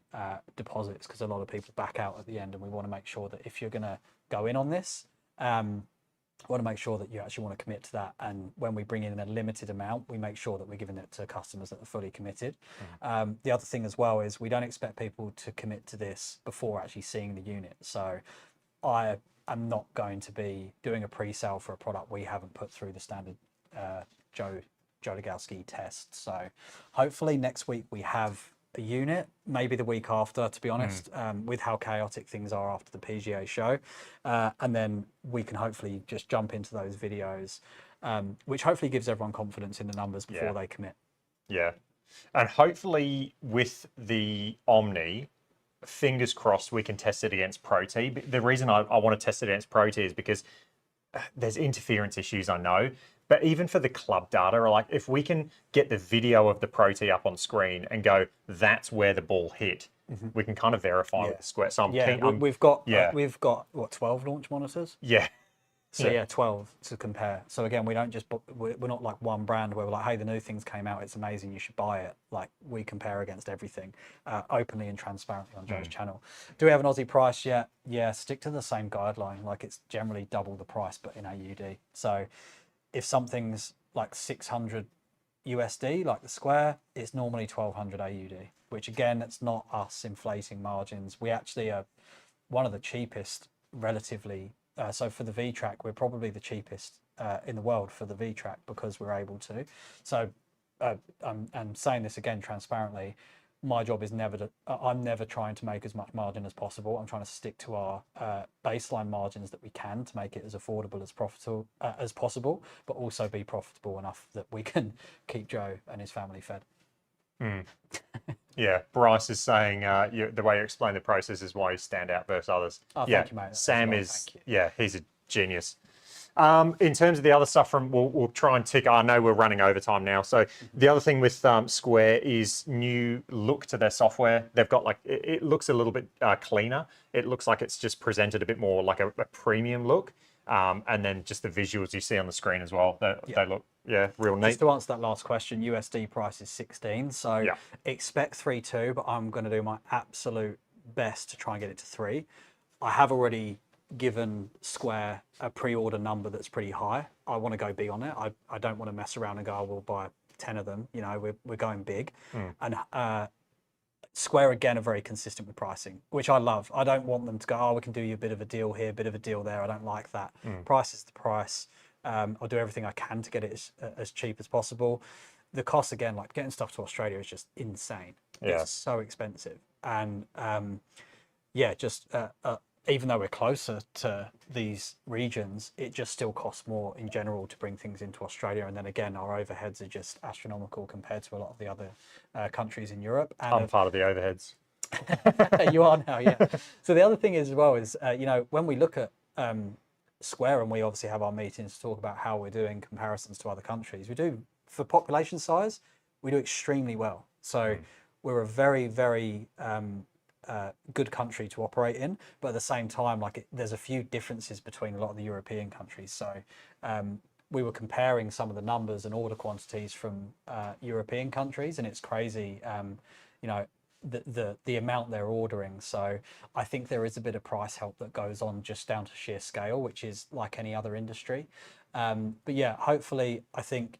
deposits because a lot of people back out at the end, and we want to make sure that if you're going to go in on this, I want to make sure that you actually want to commit to that. And when we bring in a limited amount, we make sure that we're giving it to customers that are fully committed. The other thing as well is we don't expect people to commit to this before actually seeing the unit. So I am not going to be doing a pre-sale for a product we haven't put through the standard Joe Lagowski test. So hopefully next week we have a unit, maybe the week after, to be honest, with how chaotic things are after the PGA show. And then we can hopefully just jump into those videos, which hopefully gives everyone confidence in the numbers before they commit. Yeah. And hopefully with the Omni, fingers crossed, we can test it against ProT. The reason I want to test it against ProT is because there's interference issues, I know. But even for the club data, like if we can get the video of the ProT up on screen and go, that's where the ball hit, we can kind of verify with the Square. So we've got what, 12 launch monitors? Yeah. So 12 to compare. So again, we don't just we're not like one brand where we're like, hey, the new things came out, it's amazing, you should buy it. Like we compare against everything openly and transparently on Joe's channel. Do we have an Aussie price yet? Yeah, stick to the same guideline. Like it's generally double the price, but in AUD. So if something's like 600 USD, like the Square, it's normally 1200 AUD, which again, it's not us inflating margins. We actually are one of the cheapest relatively. So for the V-Track, we're probably the cheapest in the world for the V-Track because we're able to. So I'm saying this again transparently, my job is I'm never trying to make as much margin as possible. I'm trying to stick to our baseline margins that we can to make it as affordable as profitable as possible, but also be profitable enough that we can keep Joe and his family fed. Yeah, Bryce is saying the way you explain the process is why you stand out versus others. Oh, thank you, mate. Sam is, he's a genius. In terms of the other stuff we'll try and tick. I know we're running overtime now. So the other thing with Square is new look to their software. They've got like, it looks a little bit cleaner. It looks like it's just presented a bit more like a premium look. And then just the visuals you see on the screen as well. They look, real neat. Just to answer that last question, USD price is 16. So expect 3.2, but I'm going to do my absolute best to try and get it to 3. I have already given Square a pre-order number that's pretty high. I want to go big on it. I don't want to mess around and go, I will buy 10 of them. You know, we're going big. And Square, again, are very consistent with pricing, which I love. I don't want them to go, oh, we can do you a bit of a deal here, a bit of a deal there. I don't like that. Price is the price. I'll do everything I can to get it as cheap as possible. The cost, again, like getting stuff to Australia is just insane. It's so expensive. And even though we're closer to these regions, it just still costs more in general to bring things into Australia. And then again, our overheads are just astronomical compared to a lot of the other countries in Europe. And I'm part of the overheads. You are now, yeah. So the other thing is, as well, is, when we look at Square, and we obviously have our meetings to talk about how we're doing comparisons to other countries, we do, for population size, we do extremely well. So we're a very, very good country to operate in, but at the same time, there's a few differences between a lot of the European countries. So we were comparing some of the numbers and order quantities from European countries, and it's crazy, you know, the amount they're ordering. So I think there is a bit of price help that goes on just down to sheer scale, which is like any other industry. But yeah, hopefully, I think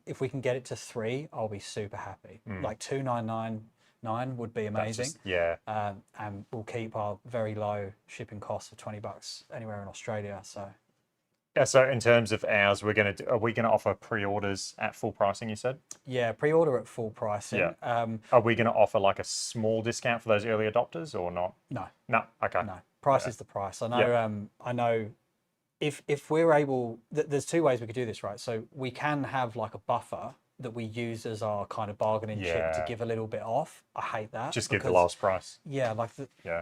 if we can get it to 3, I'll be super happy. Like 2,999 would be amazing. And we'll keep our very low shipping costs of $20 anywhere in Australia. So. Yeah, so in terms of ours, are we gonna offer pre-orders at full pricing, you said? Yeah, pre-order at full pricing. Yeah. Are we gonna offer like a small discount for those early adopters or not? No. No. Okay. No. Price is the price. I know. I know. If we're able, there's 2 ways we could do this, right? So we can have like a buffer that we use as our kind of bargaining chip to give a little bit off. I hate that. Just give the lowest price. Yeah, like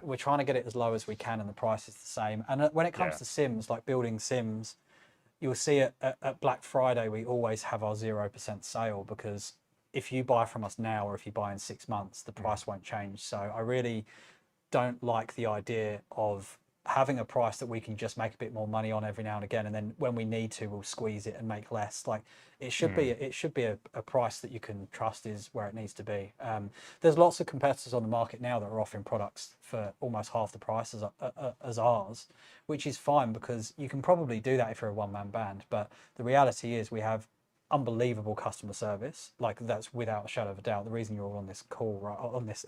we're trying to get it as low as we can, and the price is the same. And when it comes to sims, like building sims, you'll see at Black Friday, we always have our 0% sale, because if you buy from us now or if you buy in 6 months, the price won't change. So I really don't like the idea of having a price that we can just make a bit more money on every now and again, and then when we need to, we'll squeeze it and make less. Like it should be a price that you can trust is where it needs to be. There's lots of competitors on the market now that are offering products for almost half the price as ours, which is fine, because you can probably do that if you're a one-man band. But the reality is we have unbelievable customer service. Like that's without a shadow of a doubt. The reason you're all on this call, right, on this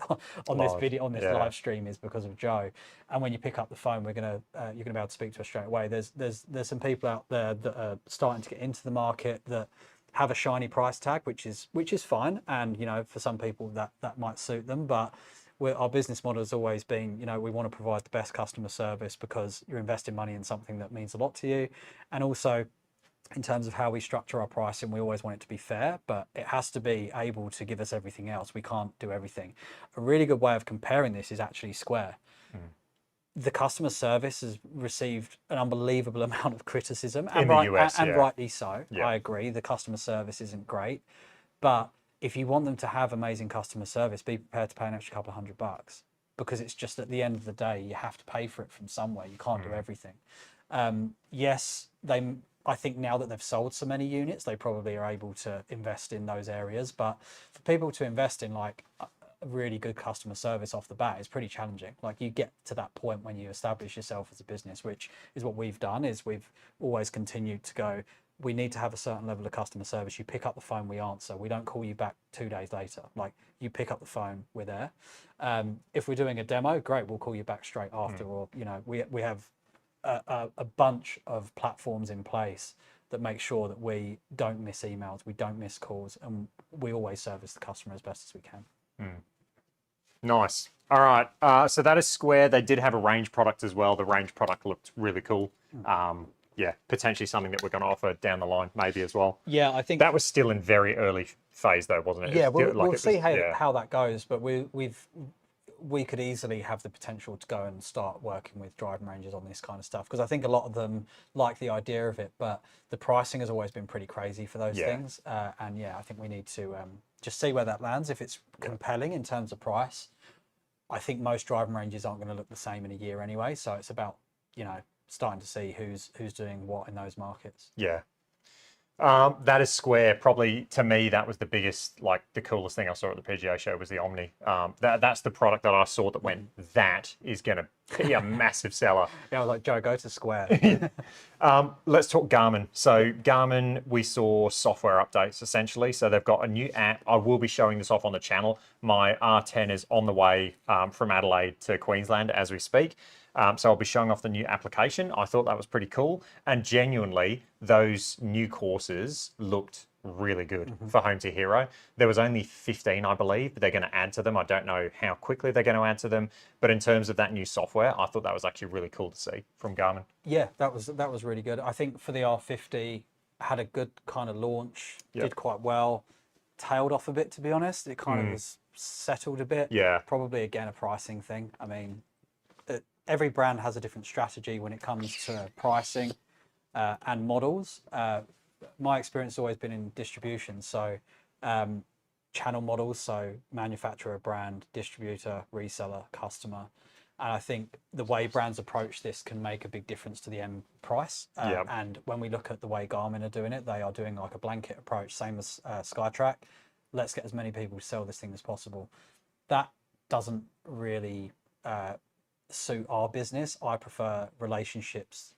video, on this live stream, is because of Joe. And when you pick up the phone, you're gonna be able to speak to us straight away. There's some people out there that are starting to get into the market that have a shiny price tag, which is fine. And you know, for some people that might suit them, but our business model has always been, you know, we want to provide the best customer service because you're investing money in something that means a lot to you. And also, in terms of how we structure our pricing, we always want it to be fair, but it has to be able to give us everything else. We can't do everything. A really good way of comparing this is actually Square. The customer service has received an unbelievable amount of criticism, and, the US, rightly so. I agree, the customer service isn't great, but if you want them to have amazing customer service, be prepared to pay an extra couple of $100, because it's just at the end of the day, you have to pay for it from somewhere. You can't do everything. Yes, I think now that they've sold so many units, they probably are able to invest in those areas. But for people to invest in like a really good customer service off the bat is pretty challenging. Like you get to that point when you establish yourself as a business, which is what we've done, is we've always continued to go, we need to have a certain level of customer service. You pick up the phone, we answer. We don't call you back 2 days later. Like you pick up the phone, we're there. If we're doing a demo, great, we'll call you back straight after. Or, you know, we have a bunch of platforms in place that make sure that we don't miss emails, we don't miss calls, and we always service the customer as best as we can. Nice. All right. So that is Square. They did have a range product as well. The range product looked really cool. Yeah, potentially something that we're going to offer down the line, maybe as well. Yeah, I think that was still in very early phase, though, wasn't it? Yeah, we'll see how that goes. But we could easily have the potential to go and start working with driving ranges on this kind of stuff, because I think a lot of them like the idea of it, but the pricing has always been pretty crazy for those things. And yeah, I think we need to just see where that lands. If it's compelling in terms of price, I think most driving ranges aren't going to look the same in a year anyway. So it's about, you know, starting to see who's doing what in those markets. Yeah. That is Square. Probably to me, that was the biggest, like the coolest thing I saw at the PGA show was the Omni. That's the product that I saw that went, that is going to be a massive seller. Yeah, I was like, Joe, go to Square. Let's talk Garmin. So Garmin, we saw software updates essentially. So they've got a new app. I will be showing this off on the channel. My R10 is on the way from Adelaide to Queensland as we speak. So I'll be showing off the new application. I thought that was pretty cool. And genuinely, those new courses looked really good for Home to Hero. There was only 15, I believe, but they're going to add to them. I don't know how quickly they're going to add to them. But in terms of that new software, I thought that was actually really cool to see from Garmin. Yeah, that was really good. I think for the R50, had a good kind of launch, did quite well. Tailed off a bit, to be honest. It kind of was settled a bit. Yeah. Probably, again, a pricing thing. I mean, every brand has a different strategy when it comes to pricing and models. My experience has always been in distribution. So channel models, so manufacturer, brand, distributor, reseller, customer. And I think the way brands approach this can make a big difference to the end price. And when we look at the way Garmin are doing it, they are doing like a blanket approach, same as Skytrack. Let's get as many people to sell this thing as possible. That doesn't really suit our business. I prefer relationships,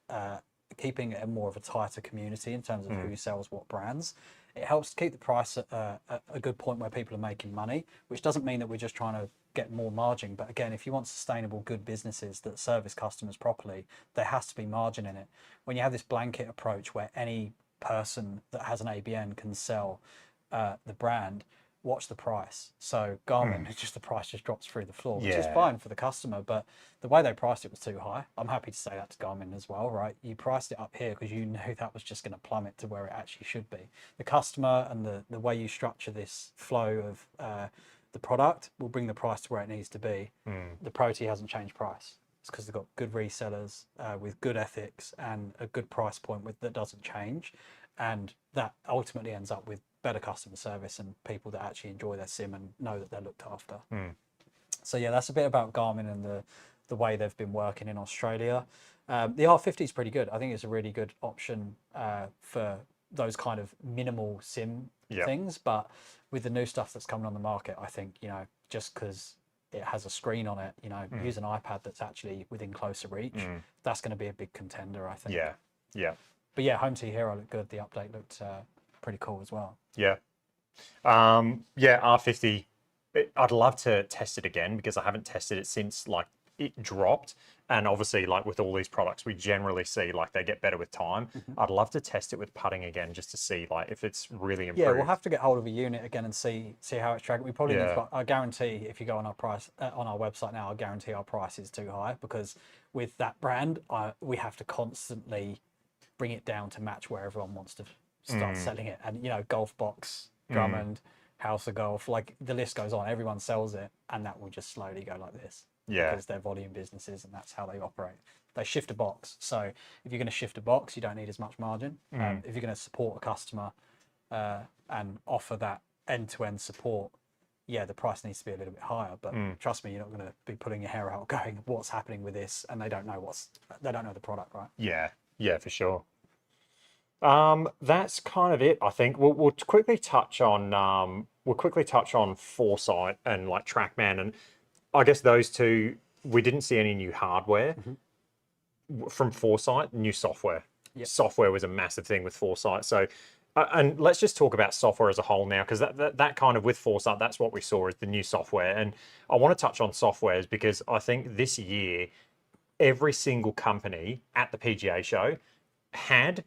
keeping it more of a tighter community in terms of who sells what brands. It helps to keep the price at a good point where people are making money, which doesn't mean that we're just trying to get more margin. But again, if you want sustainable, good businesses that service customers properly, there has to be margin in it. When you have this blanket approach where any person that has an ABN can sell the brand, watch the price. So Garmin, just the price just drops through the floor, which is fine for the customer, but the way they priced it was too high. I'm happy to say that to Garmin as well, right? You priced it up here because you knew that was just going to plummet to where it actually should be. The customer and the way you structure this flow of the product will bring the price to where it needs to be. The ProT hasn't changed price. It's because they've got good resellers with good ethics and a good price point that doesn't change. And that ultimately ends up with better customer service and people that actually enjoy their sim and know that they're looked after. So yeah, that's a bit about Garmin and the way they've been working in Australia. The R50 is pretty good. I think it's a really good option for those kind of minimal sim things. But with the new stuff that's coming on the market, I think, you know, just because it has a screen on it, you know, use an iPad that's actually within closer reach. That's going to be a big contender, I think. Yeah. But yeah, Home T Hero looked good. The update looked pretty cool as well. Yeah, R50. I'd love to test it again because I haven't tested it since like it dropped. And obviously, like with all these products, we generally see like they get better with time. I'd love to test it with putting again just to see like if it's really improved. Yeah, we'll have to get hold of a unit again and see how it's tracking. We probably need to, I guarantee if you go on our price on our website now, I guarantee our price is too high because with that brand, we have to constantly bring it down to match where everyone wants to start selling it. And you know, Golf Box, Drummond, House of Golf, like the list goes on. Everyone sells it, and that will just slowly go like this. Because they're volume businesses, and that's how they operate. They shift a box. So if you're going to shift a box, you don't need as much margin. If you're going to support a customer and offer that end-to-end support, yeah, the price needs to be a little bit higher. But trust me, you're not going to be pulling your hair out, going, "What's happening with this?" And they don't know the product, right? Yeah, for sure. That's kind of it. I think we'll quickly touch on Foresight and like TrackMan, and I guess those two. We didn't see any new hardware from Foresight. New software. Software was a massive thing with Foresight. So, and let's just talk about software as a whole now, because that kind of with Foresight, that's what we saw is the new software. And I want to touch on softwares because I think this year every single company at the PGA show had,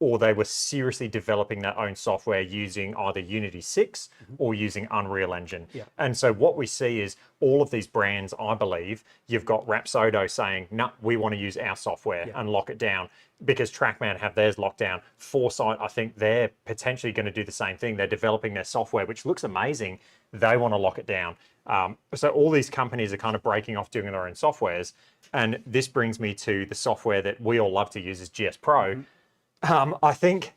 or they were seriously developing their own software using either Unity 6 or using Unreal Engine. And so what we see is all of these brands, I believe, you've got Rapsodo saying, no, we want to use our software and lock it down because TrackMan have theirs locked down. Foresight, I think they're potentially going to do the same thing. They're developing their software, which looks amazing. They want to lock it down. So all these companies are kind of breaking off doing their own softwares. And this brings me to the software that we all love to use is GS Pro. I think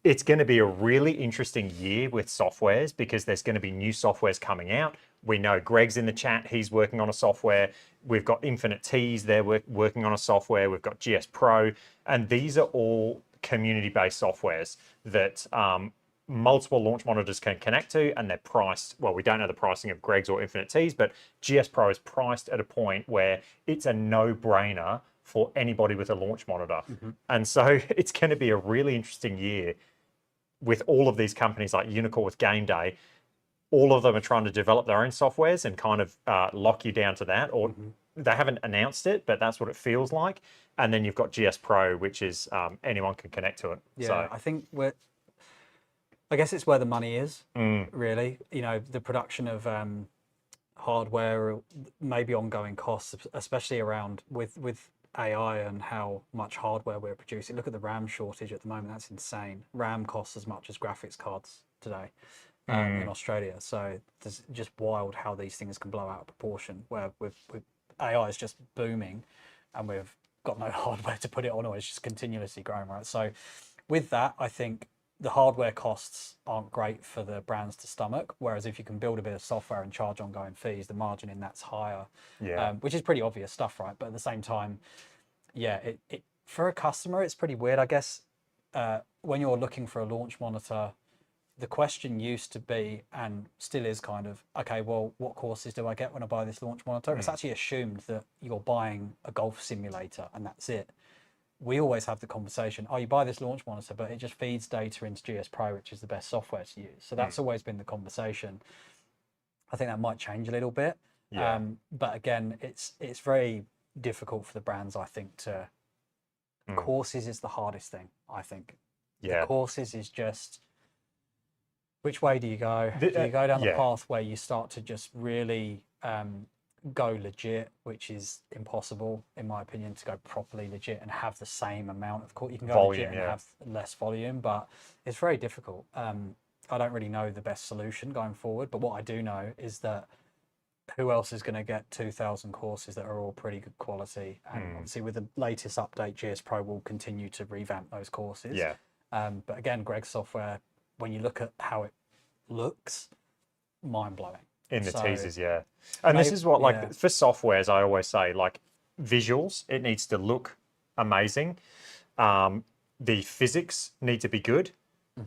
it's going to be a really interesting year with softwares because there's going to be new softwares coming out. We know Greg's in the chat. He's working on a software. We've got Infinite T's. They're working on a software. We've got GS Pro. And these are all community-based softwares that multiple launch monitors can connect to, and they're priced. Well, we don't know the pricing of Greg's or Infinite T's, but GS Pro is priced at a point where it's a no-brainer for anybody with a launch monitor. And so it's going to be a really interesting year with all of these companies like Unicorn with Game Day. All of them are trying to develop their own softwares and kind of lock you down to that, or they haven't announced it, but that's what it feels like. And then you've got GS Pro, which is anyone can connect to it. Yeah, so I think I guess it's where the money is, really. You know, the production of hardware, maybe ongoing costs, especially around with AI and how much hardware we're producing. Look at the RAM shortage at the moment. That's insane. RAM costs as much as graphics cards today in Australia. So it's just wild how these things can blow out of proportion, where with AI is just booming and we've got no hardware to put it on, or it's just continuously growing, right? So with that, I think the hardware costs aren't great for the brands to stomach. Whereas if you can build a bit of software and charge ongoing fees, the margin in that's higher, which is pretty obvious stuff, right? But at the same time, yeah, it for a customer, it's pretty weird, I guess. When you're looking for a launch monitor, the question used to be, and still is kind of, okay, well, what courses do I get when I buy this launch monitor? It's actually assumed that you're buying a golf simulator and that's it. We always have the conversation, oh, you buy this launch monitor, but it just feeds data into GS Pro, which is the best software to use. So that's always been the conversation. I think that might change a little bit. But again, it's very difficult for the brands, I think, to... Courses is the hardest thing, I think. The courses is just... Which way do you go? Do you go down the path where you start to just really go legit, which is impossible, in my opinion, to go properly legit and have the same amount of course. You can go volume, legit and have less volume, but it's very difficult. I don't really know the best solution going forward, but what I do know is that who else is going to get 2,000 courses that are all pretty good quality? And obviously with the latest update, GS Pro will continue to revamp those courses. But again, Greg's software, when you look at how it looks, mind-blowing. In the teasers, and this is what, like, for softwares, I always say, like, visuals, it needs to look amazing. The physics need to be good.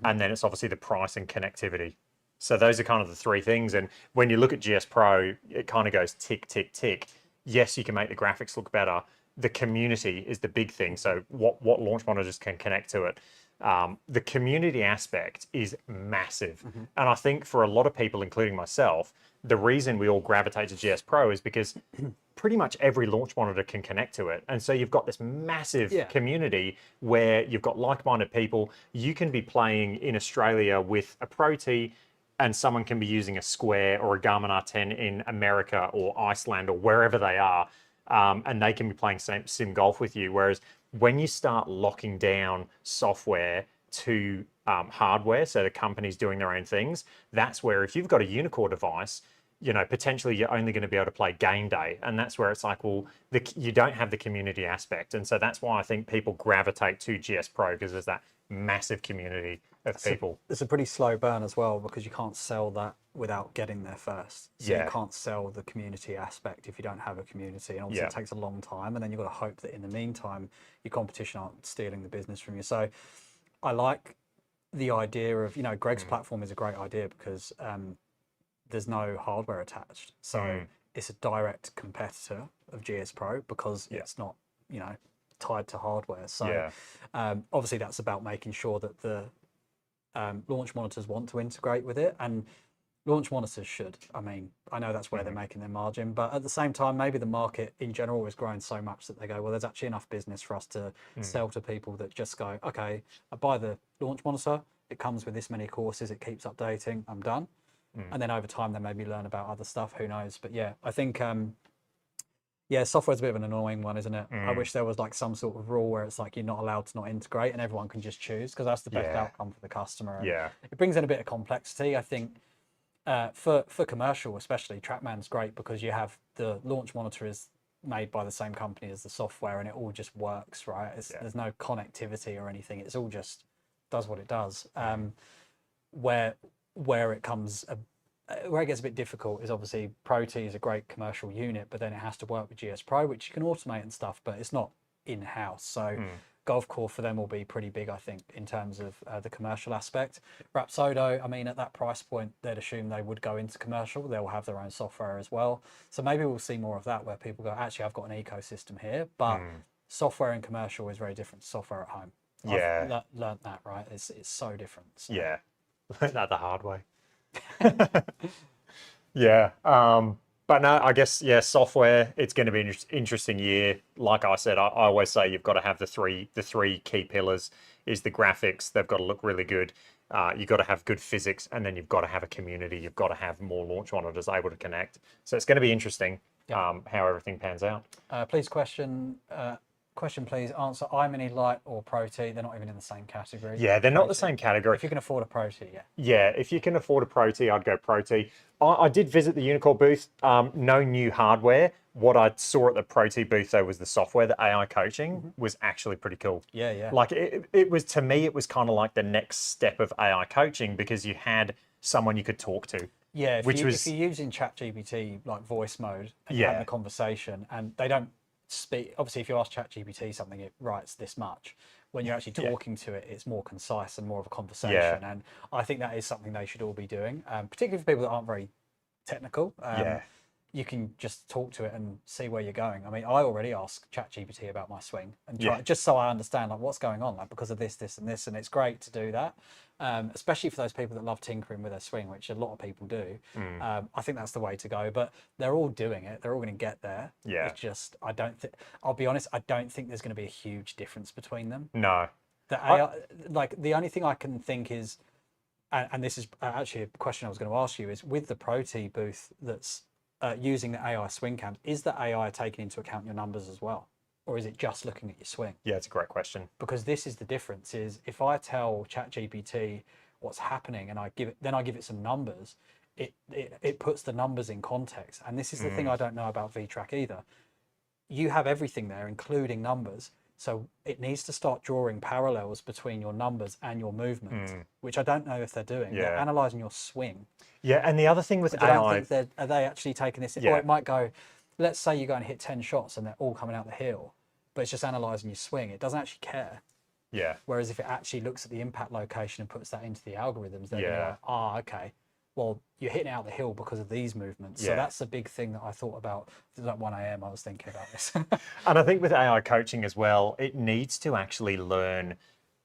And then it's obviously the price and connectivity. So those are kind of the three things. And when you look at GS Pro, it kind of goes tick, tick, tick. Yes, you can make the graphics look better. The community is the big thing. So what launch monitors can connect to it. The community aspect is massive. And I think for a lot of people, including myself, the reason we all gravitate to GS Pro is because pretty much every launch monitor can connect to it. And so you've got this massive community where you've got like-minded people. You can be playing in Australia with a ProT and someone can be using a Square or a Garmin R10 in America or Iceland or wherever they are. And they can be playing sim golf with you. Whereas when you start locking down software to hardware, so the company's doing their own things, that's where if you've got a Unicore device, you know, potentially you're only going to be able to play game day. And that's where it's like, well, you don't have the community aspect. And so that's why I think people gravitate to GS Pro, because there's that massive community of people. It's a pretty slow burn as well, because you can't sell that without getting there first. So you can't sell the community aspect if you don't have a community. And obviously it takes a long time. And then you've got to hope that in the meantime, your competition aren't stealing the business from you. So I like the idea of, you know, Greg's platform is a great idea because there's no hardware attached. So it's a direct competitor of GS Pro because it's not, you know, tied to hardware. So obviously that's about making sure that the launch monitors want to integrate with it, and launch monitors should. I mean, I know that's where they're making their margin, but at the same time, maybe the market in general is growing so much that they go, well, there's actually enough business for us to sell to people that just go, okay, I buy the launch monitor, it comes with this many courses, it keeps updating, I'm done. And then over time, they maybe learn about other stuff, who knows? But yeah, I think, software's a bit of an annoying one, isn't it? I wish there was like some sort of rule where it's like you're not allowed to not integrate and everyone can just choose, because that's the best outcome for the customer. And it brings in a bit of complexity, I think. For commercial especially, TrackMan's great because you have the launch monitor is made by the same company as the software and it all just works, right? There's no connectivity or anything. It's all just does what it does. Where it comes, where it gets a bit difficult is obviously ProT is a great commercial unit, but then it has to work with GS Pro, which you can automate and stuff, but it's not in-house. So Golf Core for them will be pretty big, I think, in terms of the commercial aspect. Rapsodo, I mean, at that price point, they'd assume they would go into commercial. They'll have their own software as well. So maybe we'll see more of that where people go, actually, I've got an ecosystem here, but software in commercial is very different to software at home. I've learned that, right? It's so different. So. Yeah, learned that the hard way. But no, I guess, software, it's going to be an interesting year. Like I said, I always say you've got to have the three key pillars is the graphics. They've got to look really good. You've got to have good physics, and then you've got to have a community. You've got to have more launch monitors able to connect. So it's going to be interesting how everything pans out. Please question question, please answer iMini Lite or ProT. They're not even in the same category. Yeah, they're not the ProT. same category. If you can afford a ProT, yeah. Yeah, if you can afford a ProT, I'd go ProT. I did visit the Unicorn booth. No new hardware. What I saw at the ProT booth though was the software. The AI coaching was actually pretty cool. Yeah, yeah. Like it was, to me, it was kind of like the next step of AI coaching because you had someone you could talk to. Yeah, if which you're was using ChatGPT like voice mode and Yeah. you're having a conversation and they don't speak, obviously if you ask ChatGPT something, it writes this much. When you're actually talking to it, it's more concise and more of a conversation. And I think that is something they should all be doing, particularly for people that aren't very technical. You can just talk to it and see where you're going. I mean, I already ask ChatGPT about my swing and try, just so I understand like what's going on, like because of this, this, and this. And it's great to do that, especially for those people that love tinkering with their swing, which a lot of people do. I think that's the way to go. But they're all doing it. They're all going to get there. Yeah. It's just I don't think. I'll be honest. I don't think there's going to be a huge difference between them. No. The AI, like the only thing I can think is, and this is actually a question I was going to ask you, is with the ProT booth that's using the AI swing cams, is the AI taking into account your numbers as well? Or is it just looking at your swing? Yeah, it's a great question. Because this is the difference, is if I tell ChatGPT what's happening and I give it some numbers, it puts the numbers in context. And this is the thing I don't know about VTrack either. You have everything there, including numbers. So it needs to start drawing parallels between your numbers and your movement, which I don't know if they're doing. They're analysing your swing. Yeah, and the other thing with AI, I don't think are they actually taking this? Or it might go, let's say you go and hit 10 shots and they're all coming out the hill, but it's just analysing your swing. It doesn't actually care. Yeah. Whereas if it actually looks at the impact location and puts that into the algorithms, then you're like, okay, well, you're hitting out the hill because of these movements. So that's the big thing that I thought about. It was like 1 a.m. I was thinking about this. And I think with AI coaching as well, it needs to actually learn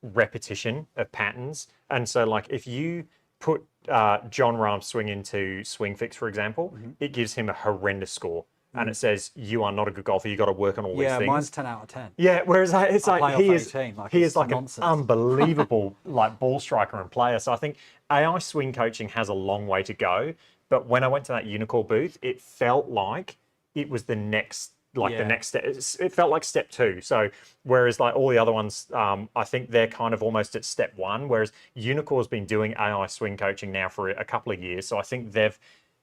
repetition of patterns. And so like if you put John Rahm's swing into Swing Fix, for example, it gives him a horrendous score. And it says, you are not a good golfer. You got to work on all these things. Yeah, mine's 10 out of 10. Yeah, whereas it's like he is 18, like he it's is like nonsense. an unbelievable like ball striker and player. So I think AI swing coaching has a long way to go. But when I went to that Unicorn booth, it felt like it was the next the next step. It felt like step 2. So whereas like all the other ones, I think they're kind of almost at step 1. Whereas Unicorn's been doing AI swing coaching now for a couple of years. So I think they've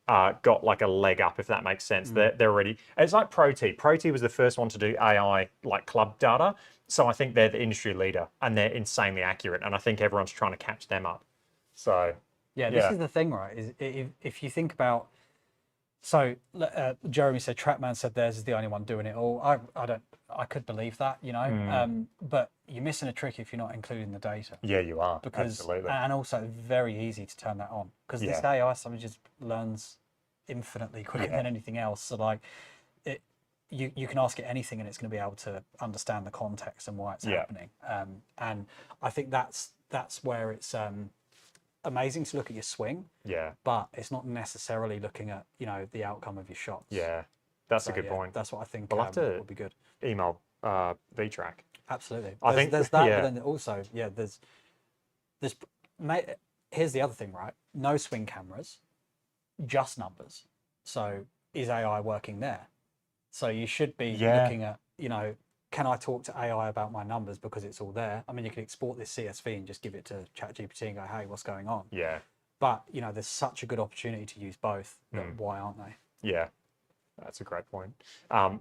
got like a leg up, if that makes sense. They're already, it's like ProT. ProT was the first one to do AI like club data. So I think they're the industry leader and they're insanely accurate. And I think everyone's trying to catch them up. So yeah, this is the thing, right? Is if you think about, so Jeremy said Trackman said theirs is the only one doing it all. I could believe that, you know, but you're missing a trick if you're not including the data. Yeah, you are. Because, absolutely. And also very easy to turn that on because this AI stuff just learns infinitely quicker than anything else. So like you can ask it anything and it's going to be able to understand the context and why it's happening. And I think that's where it's amazing to look at your swing. Yeah. But it's not necessarily looking at, you know, the outcome of your shots. Yeah. That's a good point. That's what I think we'll have to would be good. Email VTrack. Absolutely. I think there's that, but then also, here's the other thing, right? No swing cameras, just numbers. So is AI working there? So you should be looking at, you know, can I talk to AI about my numbers because it's all there? I mean, you can export this CSV and just give it to ChatGPT and go, hey, what's going on? Yeah. But, you know, there's such a good opportunity to use both. But why aren't they? Yeah. That's a great point.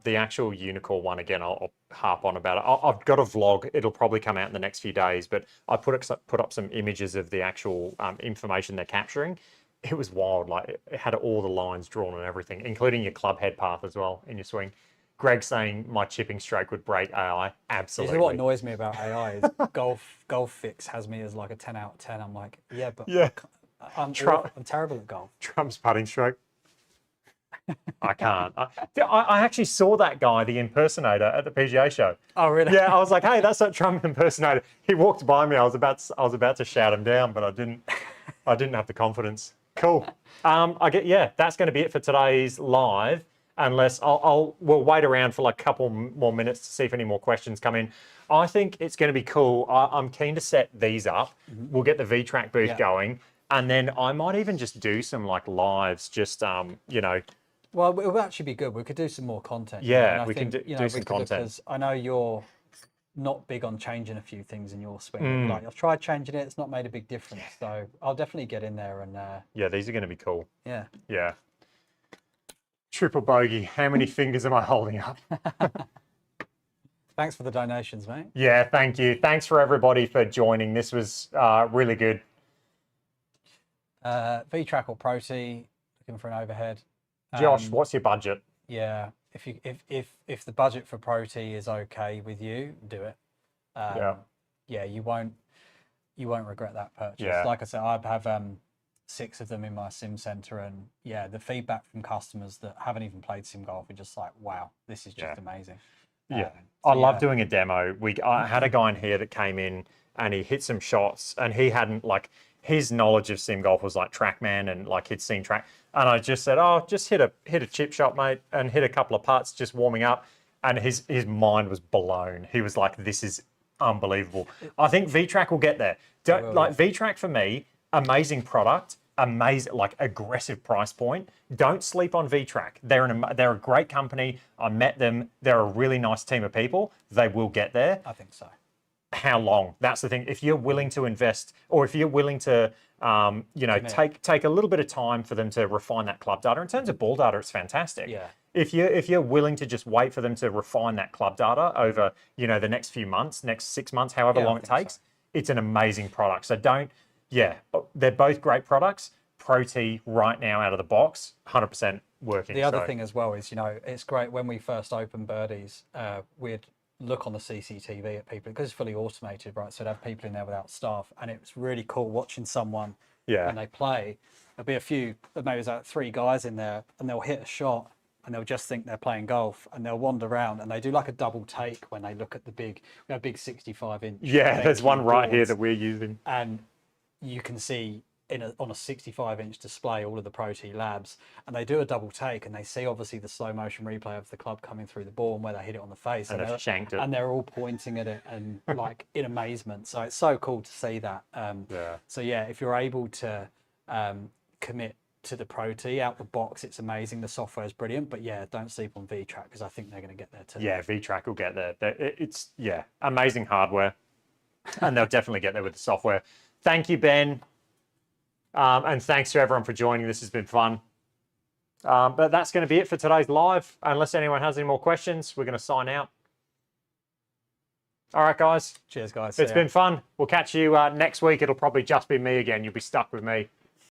The actual Unicorn one, again, I'll harp on about it. I've got a vlog. It'll probably come out in the next few days, but I put up some images of the actual information they're capturing. It was wild. Like it had all the lines drawn and everything, including your club head path as well in your swing. Greg saying my chipping stroke would break AI. Absolutely. This is what annoys me about AI is golf fix has me as like a 10 out of 10. I'm like, yeah, but I'm terrible at golf. Trump's putting stroke. I can't. I actually saw that guy, the impersonator, at the PGA show. Oh, really? Yeah, I was like, hey, that's that Trump impersonator. He walked by me. I was about to shout him down, but I didn't have the confidence. Cool. That's going to be it for today's live. Unless we'll wait around for like a couple more minutes to see if any more questions come in. I think it's going to be cool. I'm keen to set these up. We'll get the VTrack booth going, and then I might even just do some like lives. Just you know. Well, it would actually be good. We could do some more content. Yeah, we can do some content. Because I know you're not big on changing a few things in your swing. Like I've tried changing it, it's not made a big difference. So I'll definitely get in there and Yeah, these are going to be cool. yeah. Yeah. Triple bogey. How many fingers am I holding up? Thanks for the donations, mate. Yeah, thank you. Thanks for everybody for joining. This was really good. V-Track or ProT, looking for an overhead. Josh, what's your budget? Yeah, if the budget for ProT is okay with you, do it. Yeah, you won't regret that purchase. Yeah. Like I said, I have 6 of them in my sim center, and yeah, the feedback from customers that haven't even played sim golf are just like, wow, this is just amazing. Yeah, so I love doing a demo. I had a guy in here that came in and he hit some shots, and he hadn't his knowledge of sim golf was like TrackMan, and like he'd seen track. And I just said, oh, just hit a chip shot, mate, and hit a couple of putts, just warming up. And his mind was blown. He was like, this is unbelievable. I think V-Track will get there. V-Track for me, amazing product, amazing, like aggressive price point. Don't sleep on V-Track. They're a great company. I met them. They're a really nice team of people. They will get there. I think so. How long? That's the thing. If you're willing to invest, or if you're willing to, take a little bit of time for them to refine that club data. In terms of ball data, it's fantastic. Yeah. If you're willing to just wait for them to refine that club data over, the next few months, next 6 months, however long it takes, it's an amazing product. So they're both great products. ProT right now out of the box, 100% working. The other thing as well is, it's great when we first opened Birdies, we'd look on the CCTV at people because it's fully automated, right? So to have people in there without staff, and it was really cool watching someone when they play. There'll be a few, maybe there's like 3 guys in there, and they'll hit a shot and they'll just think they're playing golf, and they'll wander around and they do like a double take when they look at the big 65-inch. Yeah, there's one right here that we're using, and you can see on a 65-inch display all of the ProT labs, and they do a double take, and they see obviously the slow motion replay of the club coming through the ball and where they hit it on the face, and they've shanked it, and they're all pointing at it and like in amazement. So it's so cool to see that. So yeah, if you're able to commit to the ProT out the box, it's amazing. The software is brilliant, but yeah, don't sleep on V-Track because I think they're going to get there too. Yeah, V-Track will get there. It's amazing hardware, and they'll definitely get there with the software. Thank you, Ben. And thanks to everyone for joining. This has been fun. But that's going to be it for today's live. Unless anyone has any more questions, we're going to sign out. All right, guys. Cheers, guys. It's been fun. We'll catch you next week. It'll probably just be me again. You'll be stuck with me.